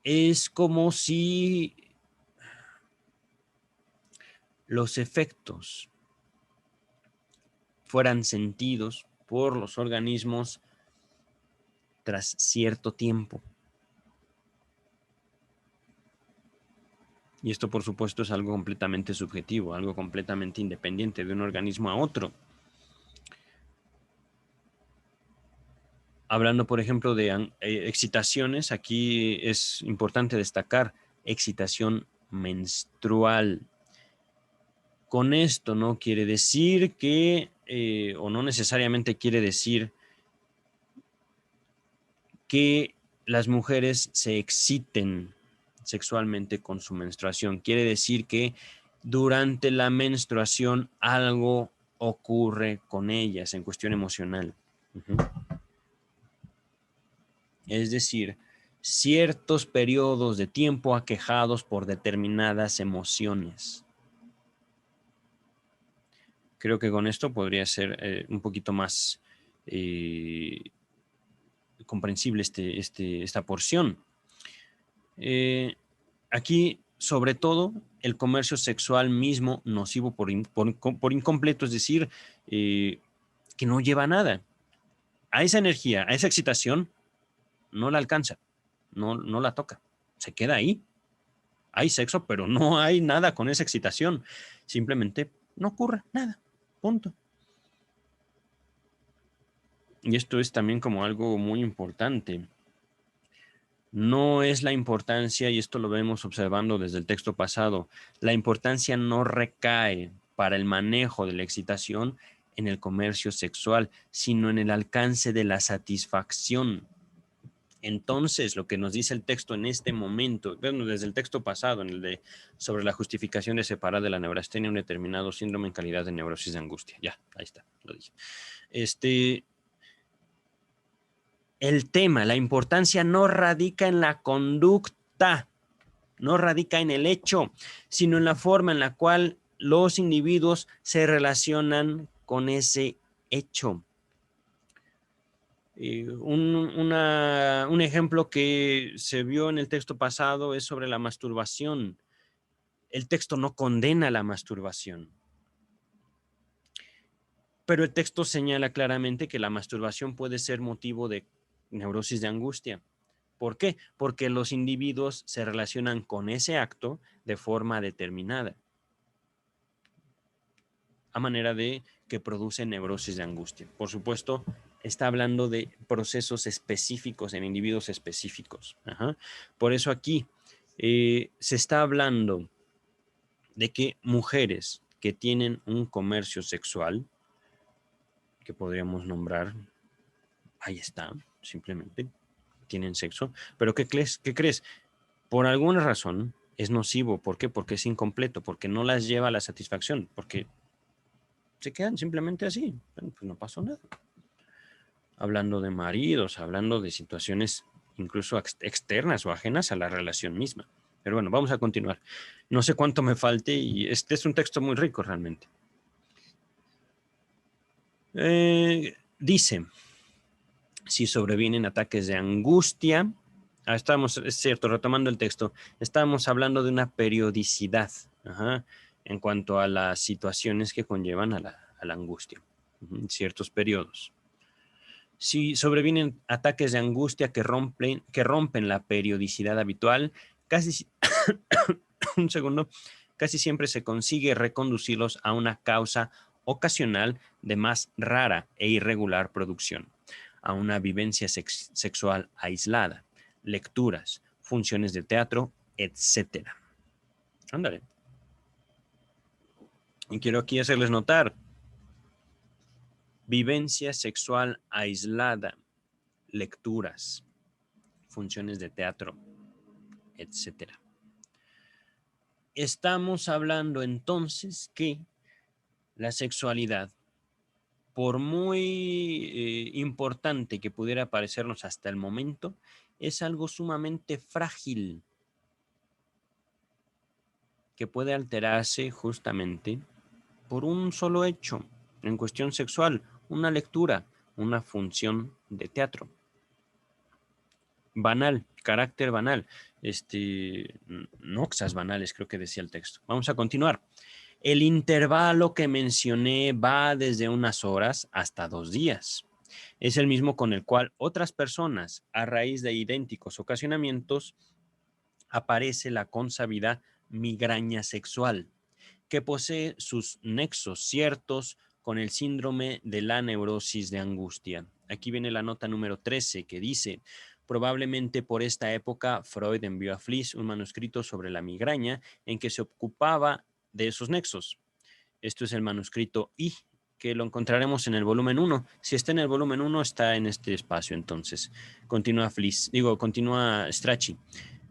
es como si los efectos fueran sentidos por los organismos tras cierto tiempo. Y esto, por supuesto, es algo completamente subjetivo, algo completamente independiente de un organismo a otro. Hablando, por ejemplo, de excitaciones, aquí es importante destacar excitación menstrual. Con esto no quiere decir que, o no necesariamente quiere decir que las mujeres se exciten sexualmente con su menstruación. Quiere decir que durante la menstruación algo ocurre con ellas en cuestión emocional. Uh-huh. Es decir, ciertos periodos de tiempo aquejados por determinadas emociones. Creo que con esto podría ser un poquito más comprensible esta porción. Aquí, sobre todo, el comercio sexual mismo nocivo por incompleto, es decir, que no lleva a nada. A esa energía, a esa excitación, no la alcanza, no la toca, se queda ahí. Hay sexo, pero no hay nada con esa excitación. Simplemente no ocurre nada, punto. Y esto es también como algo muy importante. No es la importancia, y esto lo vemos observando desde el texto pasado, la importancia no recae para el manejo de la excitación en el comercio sexual, sino en el alcance de la satisfacción. Entonces, lo que nos dice el texto en este momento, bueno, desde el texto pasado, en el de sobre la justificación de separar de la neurastenia un determinado síndrome en calidad de neurosis de angustia. Ya, ahí está, lo dije. El tema, la importancia no radica en la conducta, no radica en el hecho, sino en la forma en la cual los individuos se relacionan con ese hecho. Un ejemplo que se vio en el texto pasado es sobre la masturbación. El texto no condena la masturbación, pero el texto señala claramente que la masturbación puede ser motivo de neurosis de angustia. ¿Por qué? Porque los individuos se relacionan con ese acto de forma determinada, a manera de que produce neurosis de angustia. Por supuesto, está hablando de procesos específicos en individuos específicos. Ajá. Por eso aquí se está hablando de que mujeres que tienen un comercio sexual, que podríamos nombrar, ahí está, simplemente tienen sexo, pero ¿qué crees? ¿Qué crees? Por alguna razón es nocivo. ¿Por qué? Porque es incompleto, porque no las lleva a la satisfacción, porque se quedan simplemente así. Bueno, pues no pasó nada. Hablando de maridos, hablando de situaciones incluso externas o ajenas a la relación misma. Pero bueno, vamos a continuar. No sé cuánto me falte y este es un texto muy rico realmente. Dice, si sobrevienen ataques de angustia, estamos, es cierto, retomando el texto, estamos hablando de una periodicidad, ajá, en cuanto a las situaciones que conllevan a la angustia, en ciertos periodos. Si sobrevienen ataques de angustia que rompen la periodicidad habitual, casi, un segundo, casi siempre se consigue reconducirlos a una causa ocasional de más rara e irregular producción, a una vivencia sexual aislada, lecturas, funciones de teatro, etc. Ándale. Y quiero aquí hacerles notar, vivencia sexual aislada, lecturas, funciones de teatro, etc. Estamos hablando entonces que la sexualidad, por muy importante que pudiera parecernos hasta el momento, es algo sumamente frágil que puede alterarse justamente por un solo hecho en cuestión sexual, una lectura, una función de teatro. Banal, carácter banal. Noxas banales, creo que decía el texto. Vamos a continuar. El intervalo que mencioné va desde unas horas hasta 2 días. Es el mismo con el cual otras personas, a raíz de idénticos ocasionamientos, aparece la consabida migraña sexual, que posee sus nexos ciertos con el síndrome de la neurosis de angustia. Aquí viene la nota número 13 que dice, probablemente por esta época Freud envió a Fliess un manuscrito sobre la migraña en que se ocupaba de esos nexos. Esto es el manuscrito I, que lo encontraremos en el volumen 1. Si está en el volumen 1, está en este espacio entonces. Continúa Strachey.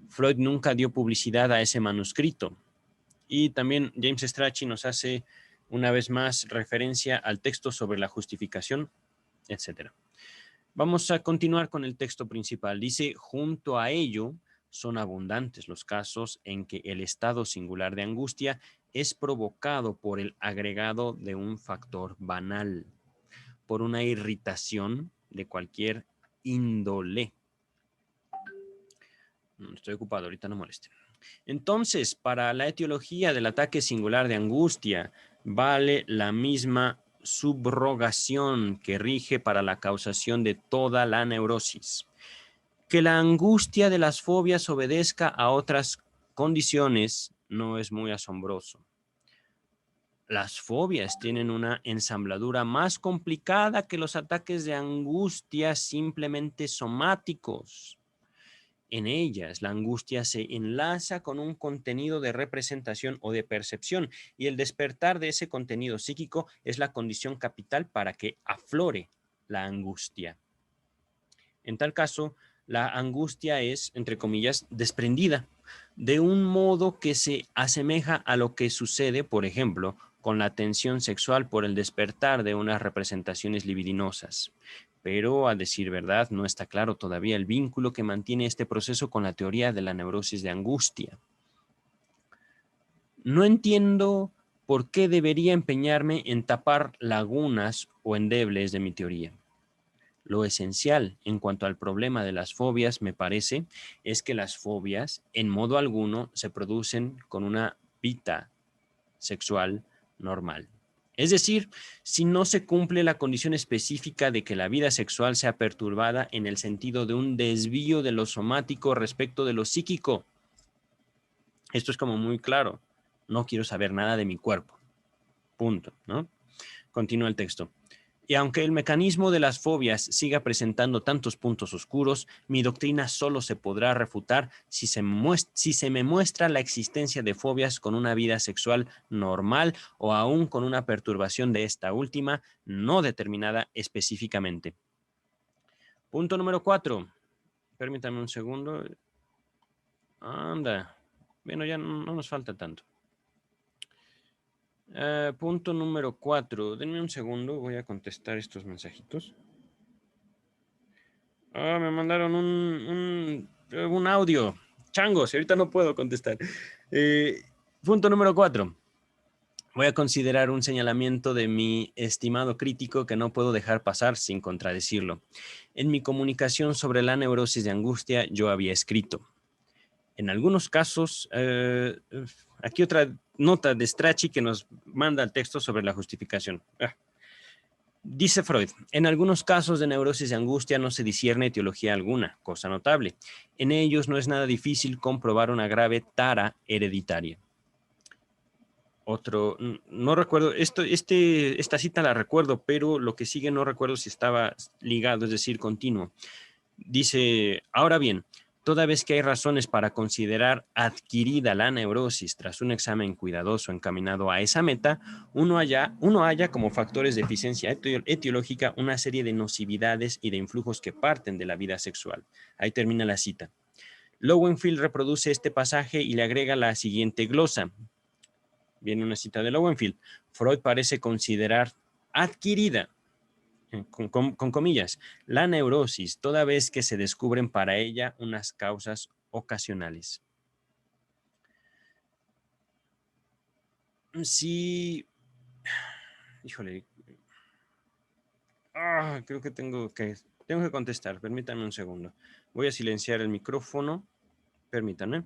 Freud nunca dio publicidad a ese manuscrito. Y también James Strachey nos hace una vez más referencia al texto sobre la justificación, etc. Vamos a continuar con el texto principal. Dice, junto a ello, son abundantes los casos en que el estado singular de angustia es provocado por el agregado de un factor banal, por una irritación de cualquier índole. Estoy ocupado, ahorita no moleste. Entonces, para la etiología del ataque singular de angustia, vale la misma subrogación que rige para la causación de toda la neurosis. Que la angustia de las fobias obedezca a otras condiciones no es muy asombroso. Las fobias tienen una ensambladura más complicada que los ataques de angustia simplemente somáticos. En ellas, la angustia se enlaza con un contenido de representación o de percepción, y el despertar de ese contenido psíquico es la condición capital para que aflore la angustia. En tal caso, la angustia es, entre comillas, desprendida, de un modo que se asemeja a lo que sucede, por ejemplo, con la tensión sexual por el despertar de unas representaciones libidinosas. Pero, a decir verdad, no está claro todavía el vínculo que mantiene este proceso con la teoría de la neurosis de angustia. No entiendo por qué debería empeñarme en tapar lagunas o endebles de mi teoría. Lo esencial en cuanto al problema de las fobias, me parece, es que las fobias en modo alguno se producen con una vida sexual normal. Es decir, si no se cumple la condición específica de que la vida sexual sea perturbada en el sentido de un desvío de lo somático respecto de lo psíquico. Esto es como muy claro. No quiero saber nada de mi cuerpo. Punto, ¿no? Continúa el texto. Y aunque el mecanismo de las fobias siga presentando tantos puntos oscuros, mi doctrina solo se podrá refutar si se me muestra la existencia de fobias con una vida sexual normal o aún con una perturbación de esta última no determinada específicamente. Punto número 4. Permítame un segundo. Anda. Bueno, ya no nos falta tanto. Punto número 4. Denme un segundo, voy a contestar estos mensajitos. Me mandaron un audio. Changos, ahorita no puedo contestar. Punto número 4. Voy a considerar un señalamiento de mi estimado crítico que no puedo dejar pasar sin contradecirlo. En mi comunicación sobre la neurosis de angustia, yo había escrito. En algunos casos, aquí otra nota de Strachey que nos manda el texto sobre la justificación. Dice Freud, en algunos casos de neurosis de angustia no se discierne etiología alguna, cosa notable. En ellos no es nada difícil comprobar una grave tara hereditaria. No recuerdo, esta cita la recuerdo, pero lo que sigue no recuerdo si estaba ligado, es decir, continuo. Dice, ahora bien, toda vez que hay razones para considerar adquirida la neurosis tras un examen cuidadoso encaminado a esa meta, uno halla como factores de eficiencia etiológica una serie de nocividades y de influjos que parten de la vida sexual. Ahí termina la cita. Lowenfield reproduce este pasaje y le agrega la siguiente glosa. Viene una cita de Lowenfield. Freud parece considerar adquirida con comillas, la neurosis, toda vez que se descubren para ella unas causas ocasionales. Sí, híjole, Creo que tengo que contestar. Permítanme un segundo. Voy a silenciar el micrófono. Permítanme.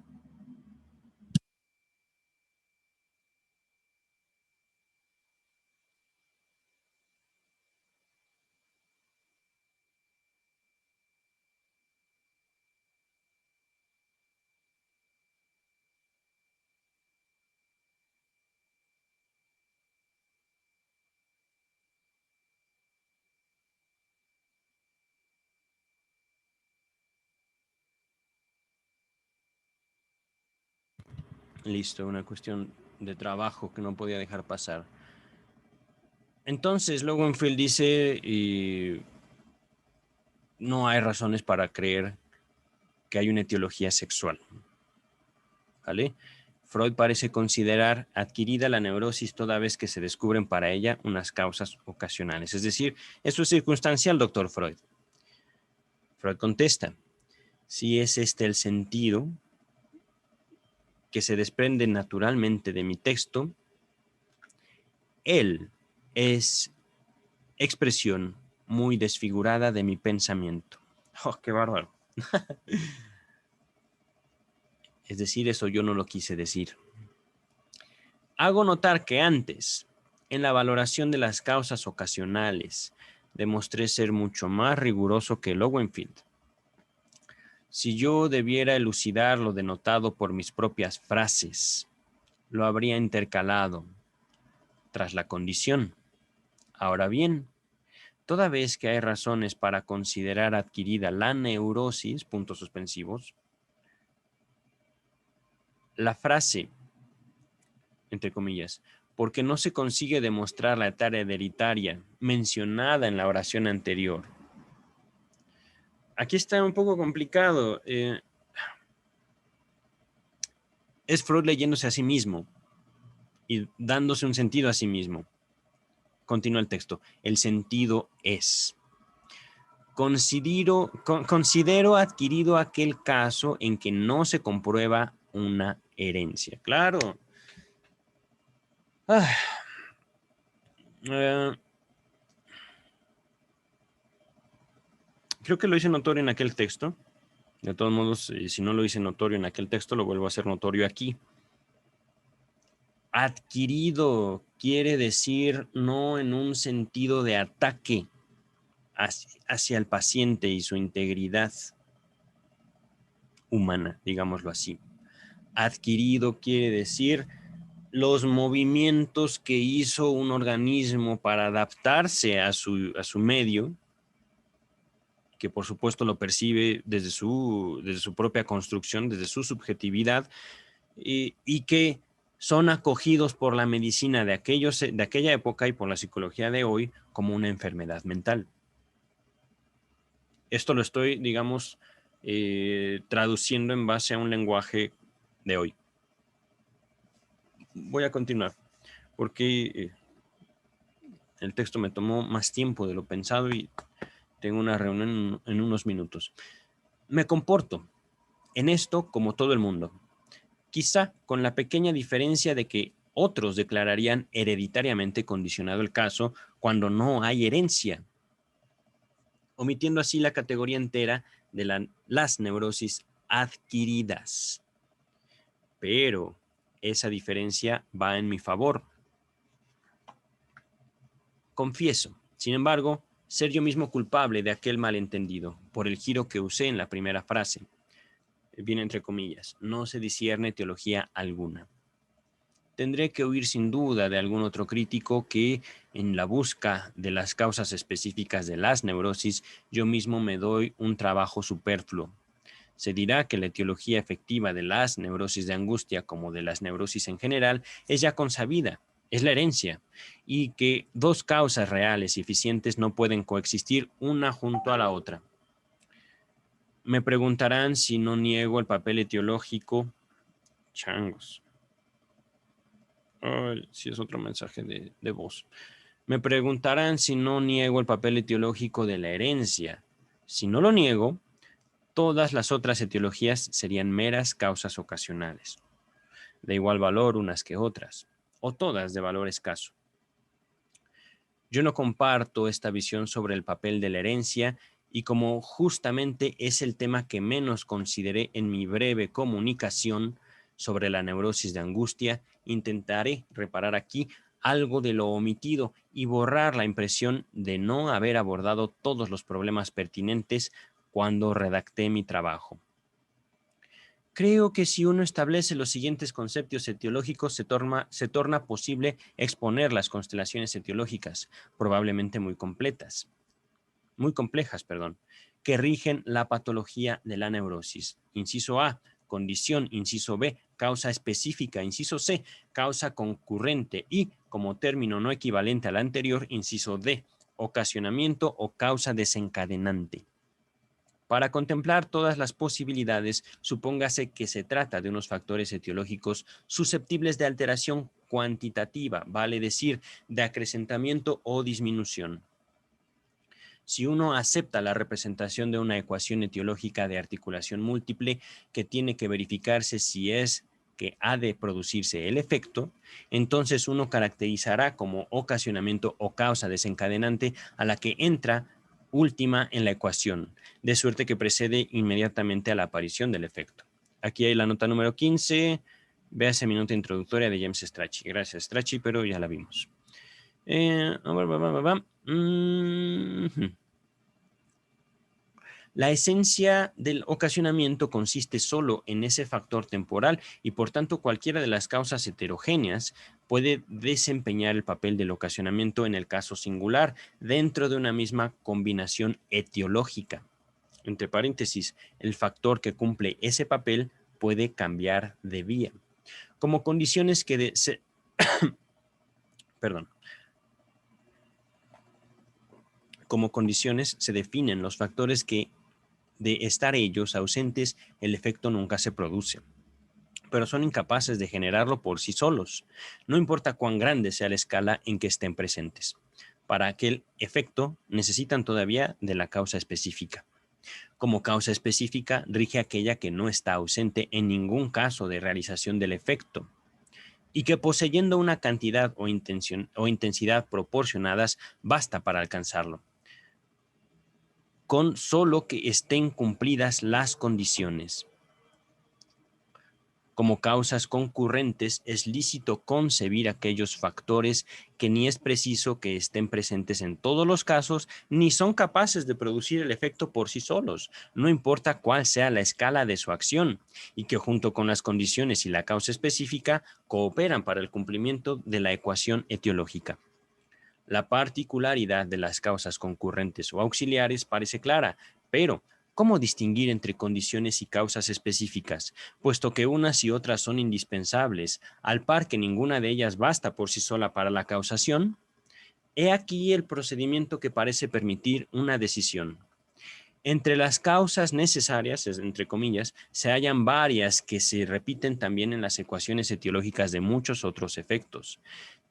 Listo, una cuestión de trabajo que no podía dejar pasar. Entonces, Lowenfeld dice, y no hay razones para creer que hay una etiología sexual. ¿Vale? Freud parece considerar adquirida la neurosis toda vez que se descubren para ella unas causas ocasionales. Es decir, eso es circunstancial, doctor Freud. Freud contesta, si es este el sentido que se desprende naturalmente de mi texto, él es expresión muy desfigurada de mi pensamiento. ¡Oh, qué bárbaro! Es decir, eso yo no lo quise decir. Hago notar que antes, en la valoración de las causas ocasionales, demostré ser mucho más riguroso que Lowenfeld. Si yo debiera elucidar lo denotado por mis propias frases, lo habría intercalado tras la condición. Ahora bien, toda vez que hay razones para considerar adquirida la neurosis, puntos suspensivos, la frase, entre comillas, porque no se consigue demostrar la tarea hereditaria mencionada en la oración anterior. Aquí está un poco complicado. Es Freud leyéndose a sí mismo y dándose un sentido a sí mismo. Continúa el texto. El sentido es. Considero adquirido aquel caso en que no se comprueba una herencia. Claro. Ah, eh, creo que lo hice notorio en aquel texto. De todos modos, si no lo hice notorio en aquel texto, lo vuelvo a hacer notorio aquí. Adquirido quiere decir no en un sentido de ataque hacia el paciente y su integridad humana, digámoslo así. Adquirido quiere decir los movimientos que hizo un organismo para adaptarse a su medio, que por supuesto lo percibe desde su propia construcción, desde su subjetividad, y que son acogidos por la medicina de aquella época y por la psicología de hoy como una enfermedad mental. Esto lo estoy, digamos, traduciendo en base a un lenguaje de hoy. Voy a continuar, porque el texto me tomó más tiempo de lo pensado y tengo una reunión en unos minutos. Me comporto en esto como todo el mundo, quizá con la pequeña diferencia de que otros declararían hereditariamente condicionado el caso cuando no hay herencia, omitiendo así la categoría entera de las neurosis adquiridas. Pero esa diferencia va en mi favor. Confieso, sin embargo, ser yo mismo culpable de aquel malentendido por el giro que usé en la primera frase. Viene entre comillas, no se discierne teología alguna. Tendré que oír sin duda de algún otro crítico que, en la busca de las causas específicas de las neurosis, yo mismo me doy un trabajo superfluo. Se dirá que la etiología efectiva de las neurosis de angustia, como de las neurosis en general, es ya consabida, es la herencia, y que dos causas reales y eficientes no pueden coexistir una junto a la otra. Me preguntarán si no niego el papel etiológico. Changos. Sí, es otro mensaje de voz. Me preguntarán si no niego el papel etiológico de la herencia. Si no lo niego, todas las otras etiologías serían meras causas ocasionales, de igual valor unas que otras, o todas de valor escaso. Yo no comparto esta visión sobre el papel de la herencia y como justamente es el tema que menos consideré en mi breve comunicación sobre la neurosis de angustia, intentaré reparar aquí algo de lo omitido y borrar la impresión de no haber abordado todos los problemas pertinentes cuando redacté mi trabajo. Creo que si uno establece los siguientes conceptos etiológicos, se torna posible exponer las constelaciones etiológicas, probablemente muy complejas, perdón, que rigen la patología de la neurosis. Inciso A, condición. Inciso B, causa específica. Inciso C, causa concurrente. Y, como término no equivalente al anterior, inciso D, ocasionamiento o causa desencadenante. Para contemplar todas las posibilidades, supóngase que se trata de unos factores etiológicos susceptibles de alteración cuantitativa, vale decir, de acrecentamiento o disminución. Si uno acepta la representación de una ecuación etiológica de articulación múltiple que tiene que verificarse si es que ha de producirse el efecto, entonces uno caracterizará como ocasionamiento o causa desencadenante a la que entra última en la ecuación, de suerte que precede inmediatamente a la aparición del efecto. Aquí hay la nota número 15. Véase mi nota introductoria de James Strachey. Gracias, Strachey, pero ya la vimos. La esencia del ocasionamiento consiste solo en ese factor temporal y por tanto cualquiera de las causas heterogéneas puede desempeñar el papel del ocasionamiento en el caso singular dentro de una misma combinación etiológica. Entre paréntesis, el factor que cumple ese papel puede cambiar de vía. Como condiciones que perdón. Como condiciones se definen los factores que, de estar ellos ausentes, el efecto nunca se produce, pero son incapaces de generarlo por sí solos, no importa cuán grande sea la escala en que estén presentes. Para aquel efecto necesitan todavía de la causa específica. Como causa específica rige aquella que no está ausente en ningún caso de realización del efecto y que poseyendo una cantidad o intensidad proporcionadas basta para alcanzarlo, con solo que estén cumplidas las condiciones. Como causas concurrentes, es lícito concebir aquellos factores que ni es preciso que estén presentes en todos los casos, ni son capaces de producir el efecto por sí solos, no importa cuál sea la escala de su acción, y que junto con las condiciones y la causa específica cooperan para el cumplimiento de la ecuación etiológica. La particularidad de las causas concurrentes o auxiliares parece clara, pero ¿cómo distinguir entre condiciones y causas específicas, puesto que unas y otras son indispensables, al par que ninguna de ellas basta por sí sola para la causación? He aquí el procedimiento que parece permitir una decisión. Entre las causas necesarias, entre comillas, se hallan varias que se repiten también en las ecuaciones etiológicas de muchos otros efectos,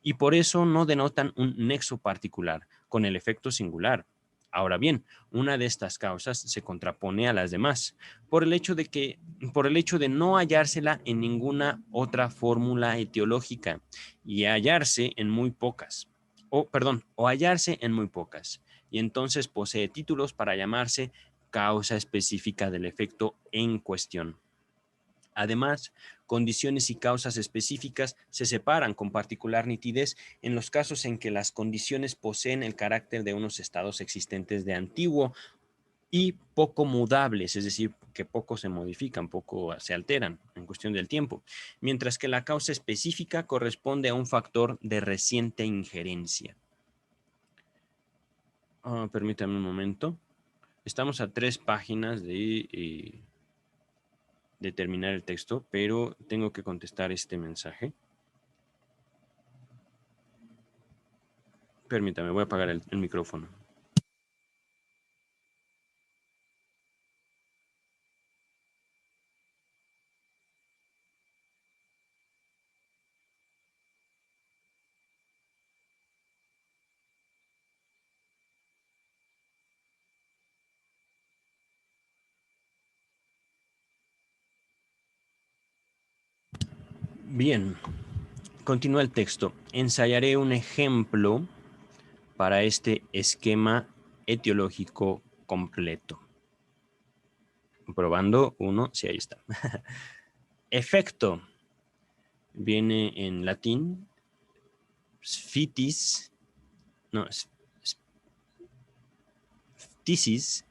y por eso no denotan un nexo particular con el efecto singular. Ahora bien, una de estas causas se contrapone a las demás, por el hecho de no hallársela en ninguna otra fórmula etiológica y hallarse en muy pocas, o hallarse en muy pocas, y entonces posee títulos para llamarse causa específica del efecto en cuestión. Además, condiciones y causas específicas se separan con particular nitidez en los casos en que las condiciones poseen el carácter de unos estados existentes de antiguo y poco mudables, es decir, que poco se modifican, poco se alteran en cuestión del tiempo, mientras que la causa específica corresponde a un factor de reciente injerencia. Permítame un momento. Estamos a 3 páginas de terminar el texto, pero tengo que contestar este mensaje. Permítame, voy a apagar el micrófono. Bien, continúa el texto. Ensayaré un ejemplo para este esquema etiológico completo. Probando uno, sí, ahí está. Efecto viene en latín, phytis, no, phthisis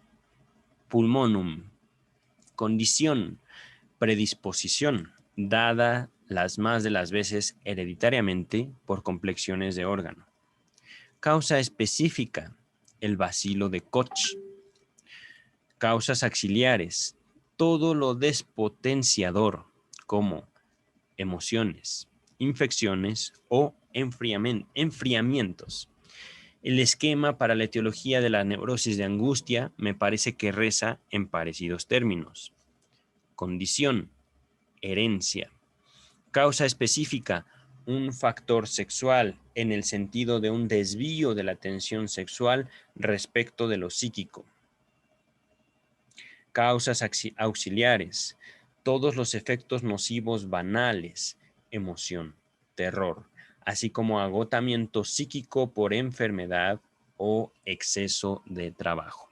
pulmonum. Condición, predisposición, dada las más de las veces hereditariamente por complexiones de órgano. Causa específica, el bacilo de Koch. Causas auxiliares, todo lo despotenciador, como emociones, infecciones o enfriamientos. El esquema para la etiología de la neurosis de angustia me parece que reza en parecidos términos. Condición, herencia. Causa específica, un factor sexual en el sentido de un desvío de la atención sexual respecto de lo psíquico. Causas auxiliares, todos los efectos nocivos banales, emoción, terror, así como agotamiento psíquico por enfermedad o exceso de trabajo.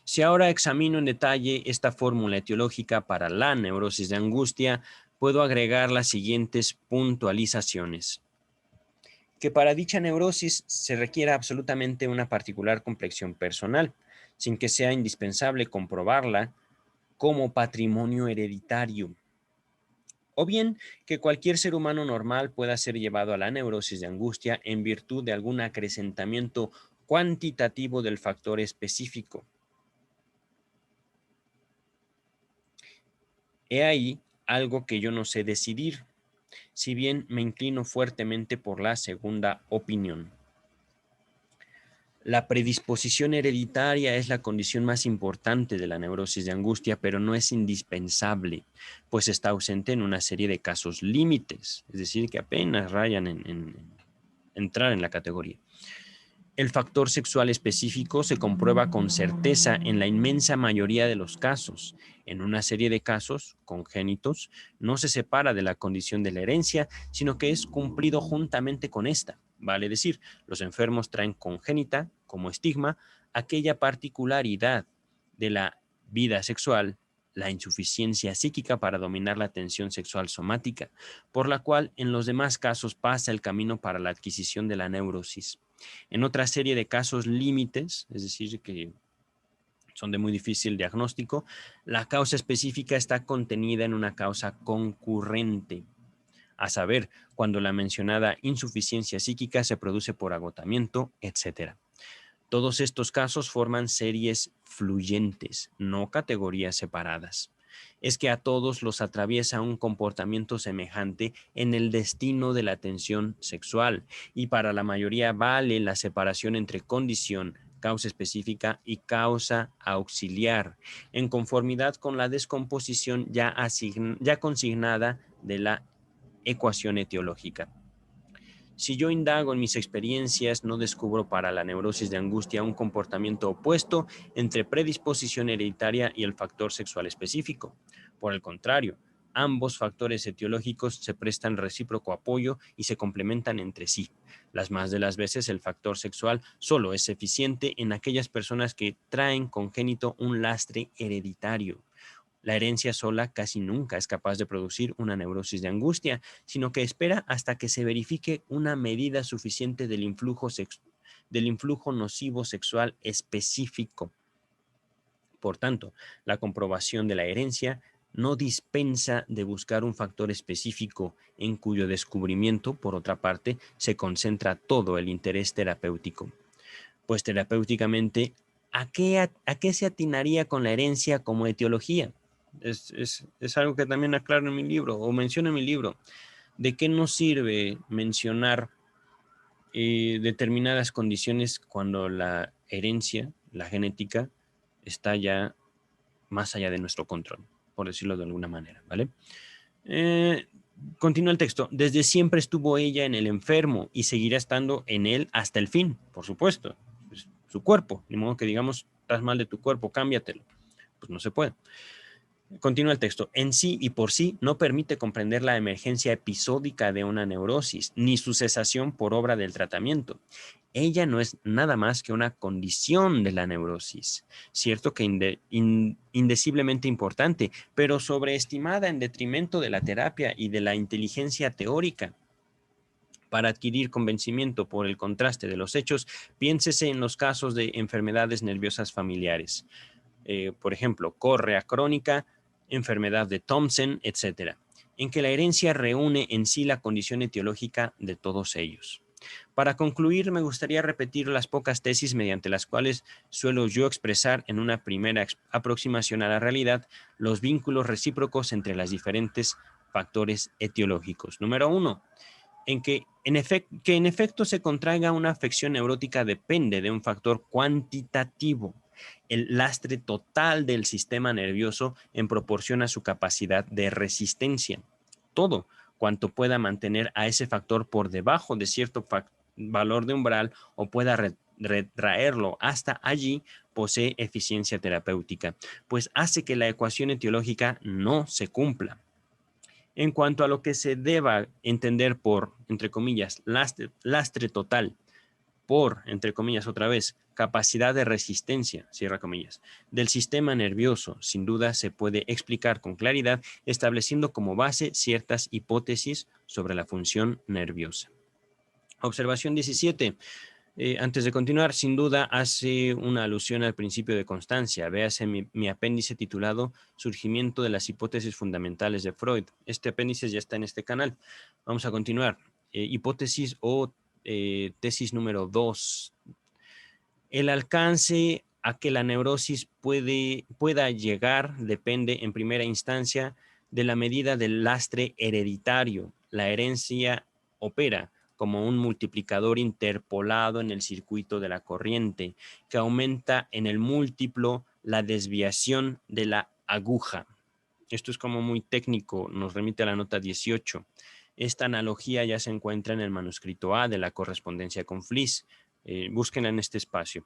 Si ahora examino en detalle esta fórmula etiológica para la neurosis de angustia, puedo agregar las siguientes puntualizaciones. Que para dicha neurosis se requiera absolutamente una particular complexión personal, sin que sea indispensable comprobarla como patrimonio hereditario. O bien que cualquier ser humano normal pueda ser llevado a la neurosis de angustia en virtud de algún acrecentamiento cuantitativo del factor específico. He ahí algo que yo no sé decidir, si bien me inclino fuertemente por la segunda opinión. La predisposición hereditaria es la condición más importante de la neurosis de angustia, pero no es indispensable, pues está ausente en una serie de casos límites, es decir, que apenas rayan en entrar en la categoría. El factor sexual específico se comprueba con certeza en la inmensa mayoría de los casos. En una serie de casos congénitos no se separa de la condición de la herencia, sino que es cumplido juntamente con esta. Vale decir, los enfermos traen congénita, como estigma, aquella particularidad de la vida sexual, la insuficiencia psíquica para dominar la tensión sexual somática, por la cual en los demás casos pasa el camino para la adquisición de la neurosis. En otra serie de casos límites, es decir, que son de muy difícil diagnóstico, la causa específica está contenida en una causa concurrente, a saber, cuando la mencionada insuficiencia psíquica se produce por agotamiento, etc. Todos estos casos forman series fluyentes, no categorías separadas. Es que a todos los atraviesa un comportamiento semejante en el destino de la tensión sexual, y para la mayoría vale la separación entre condición, causa específica y causa auxiliar, en conformidad con la descomposición ya consignada de la ecuación etiológica. Si yo indago en mis experiencias, no descubro para la neurosis de angustia un comportamiento opuesto entre predisposición hereditaria y el factor sexual específico. Por el contrario, ambos factores etiológicos se prestan recíproco apoyo y se complementan entre sí. Las más de las veces el factor sexual solo es eficiente en aquellas personas que traen congénito un lastre hereditario. La herencia sola casi nunca es capaz de producir una neurosis de angustia, sino que espera hasta que se verifique una medida suficiente del influjo nocivo sexual específico. Por tanto, la comprobación de la herencia no dispensa de buscar un factor específico en cuyo descubrimiento, por otra parte, se concentra todo el interés terapéutico. Pues terapéuticamente, ¿a qué se atinaría con la herencia como etiología? Es algo que también aclaro en mi libro, o menciono en mi libro. ¿De qué nos sirve mencionar determinadas condiciones cuando la herencia, la genética, está ya más allá de nuestro control, por decirlo de alguna manera, ¿vale? Continúa el texto. Desde siempre estuvo ella en el enfermo y seguirá estando en él hasta el fin, por supuesto. Es su cuerpo, de modo que digamos, estás mal de tu cuerpo, cámbiatelo. Pues no se puede. Continúa el texto. En sí y por sí no permite comprender la emergencia episódica de una neurosis, ni su cesación por obra del tratamiento. Ella no es nada más que una condición de la neurosis, cierto que indeciblemente importante, pero sobreestimada en detrimento de la terapia y de la inteligencia teórica. Para adquirir convencimiento por el contraste de los hechos, piénsese en los casos de enfermedades nerviosas familiares. Por ejemplo, córrea crónica, enfermedad de Thompson, etcétera, en que la herencia reúne en sí la condición etiológica de todos ellos. Para concluir, me gustaría repetir las pocas tesis mediante las cuales suelo yo expresar en una primera aproximación a la realidad los vínculos recíprocos entre los diferentes factores etiológicos. Número uno, en que en efecto se contraiga una afección neurótica depende de un factor cuantitativo, el lastre total del sistema nervioso en proporción a su capacidad de resistencia. Todo cuanto pueda mantener a ese factor por debajo de cierto valor de umbral o pueda retraerlo hasta allí posee eficiencia terapéutica, pues hace que la ecuación etiológica no se cumpla. En cuanto a lo que se deba entender por, entre comillas, lastre total, por, entre comillas, otra vez, capacidad de resistencia, cierra comillas, del sistema nervioso, sin duda se puede explicar con claridad, estableciendo como base ciertas hipótesis sobre la función nerviosa. Observación 17. Antes de continuar, sin duda hace una alusión al principio de constancia. Véase mi apéndice titulado Surgimiento de las hipótesis fundamentales de Freud. Este apéndice ya está en este canal. Vamos a continuar. Hipótesis o tesis número 2. El alcance a que la neurosis pueda llegar depende en primera instancia de la medida del lastre hereditario. La herencia opera como un multiplicador interpolado en el circuito de la corriente, que aumenta en el múltiplo la desviación de la aguja. Esto es como muy técnico, nos remite a la nota 18. Esta analogía ya se encuentra en el manuscrito A de la correspondencia con Fliess. Búsquenla en este espacio.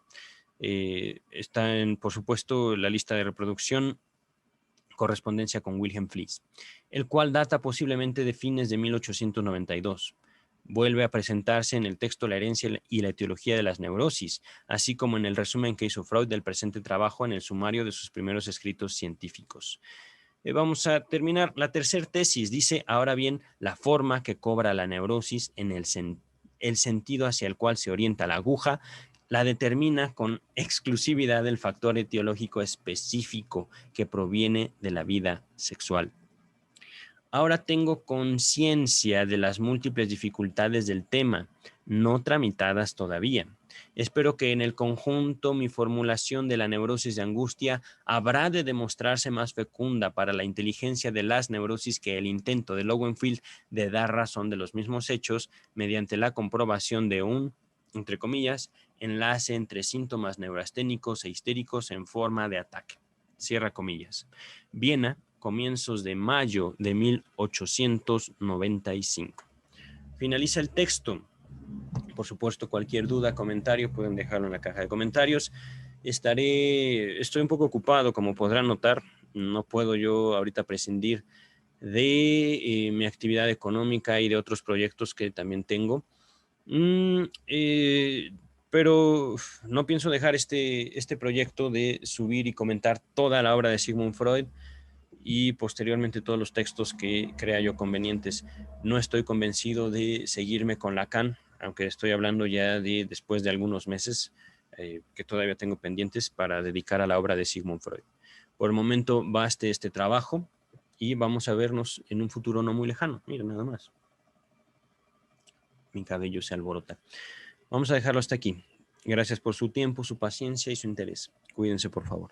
Está en, por supuesto, la lista de reproducción, correspondencia con Wilhelm Fliess, el cual data posiblemente de fines de 1892. Vuelve a presentarse en el texto La herencia y la etiología de las neurosis, así como en el resumen que hizo Freud del presente trabajo en el sumario de sus primeros escritos científicos. Vamos a terminar. La tercera tesis dice, ahora bien, la forma que cobra la neurosis en el sentido hacia el cual se orienta la aguja la determina con exclusividad el factor etiológico específico que proviene de la vida sexual. Ahora tengo conciencia de las múltiples dificultades del tema, no tramitadas todavía. Espero que en el conjunto mi formulación de la neurosis de angustia habrá de demostrarse más fecunda para la inteligencia de las neurosis que el intento de Lowenfield de dar razón de los mismos hechos mediante la comprobación de un, entre comillas, enlace entre síntomas neurasténicos e histéricos en forma de ataque. Cierra comillas. Viena, comienzos de mayo de 1895. Finaliza el texto. Por supuesto, cualquier duda, comentario, pueden dejarlo en la caja de comentarios. Estoy un poco ocupado, como podrán notar. No puedo yo ahorita prescindir de mi actividad económica y de otros proyectos que también tengo. Pero no pienso dejar este proyecto de subir y comentar toda la obra de Sigmund Freud y posteriormente todos los textos que crea yo convenientes. No estoy convencido de seguirme con Lacan, aunque estoy hablando ya de después de algunos meses que todavía tengo pendientes para dedicar a la obra de Sigmund Freud. Por el momento baste este trabajo y vamos a vernos en un futuro no muy lejano. Miren, nada más. Mi cabello se alborota. Vamos a dejarlo hasta aquí. Gracias por su tiempo, su paciencia y su interés. Cuídense, por favor.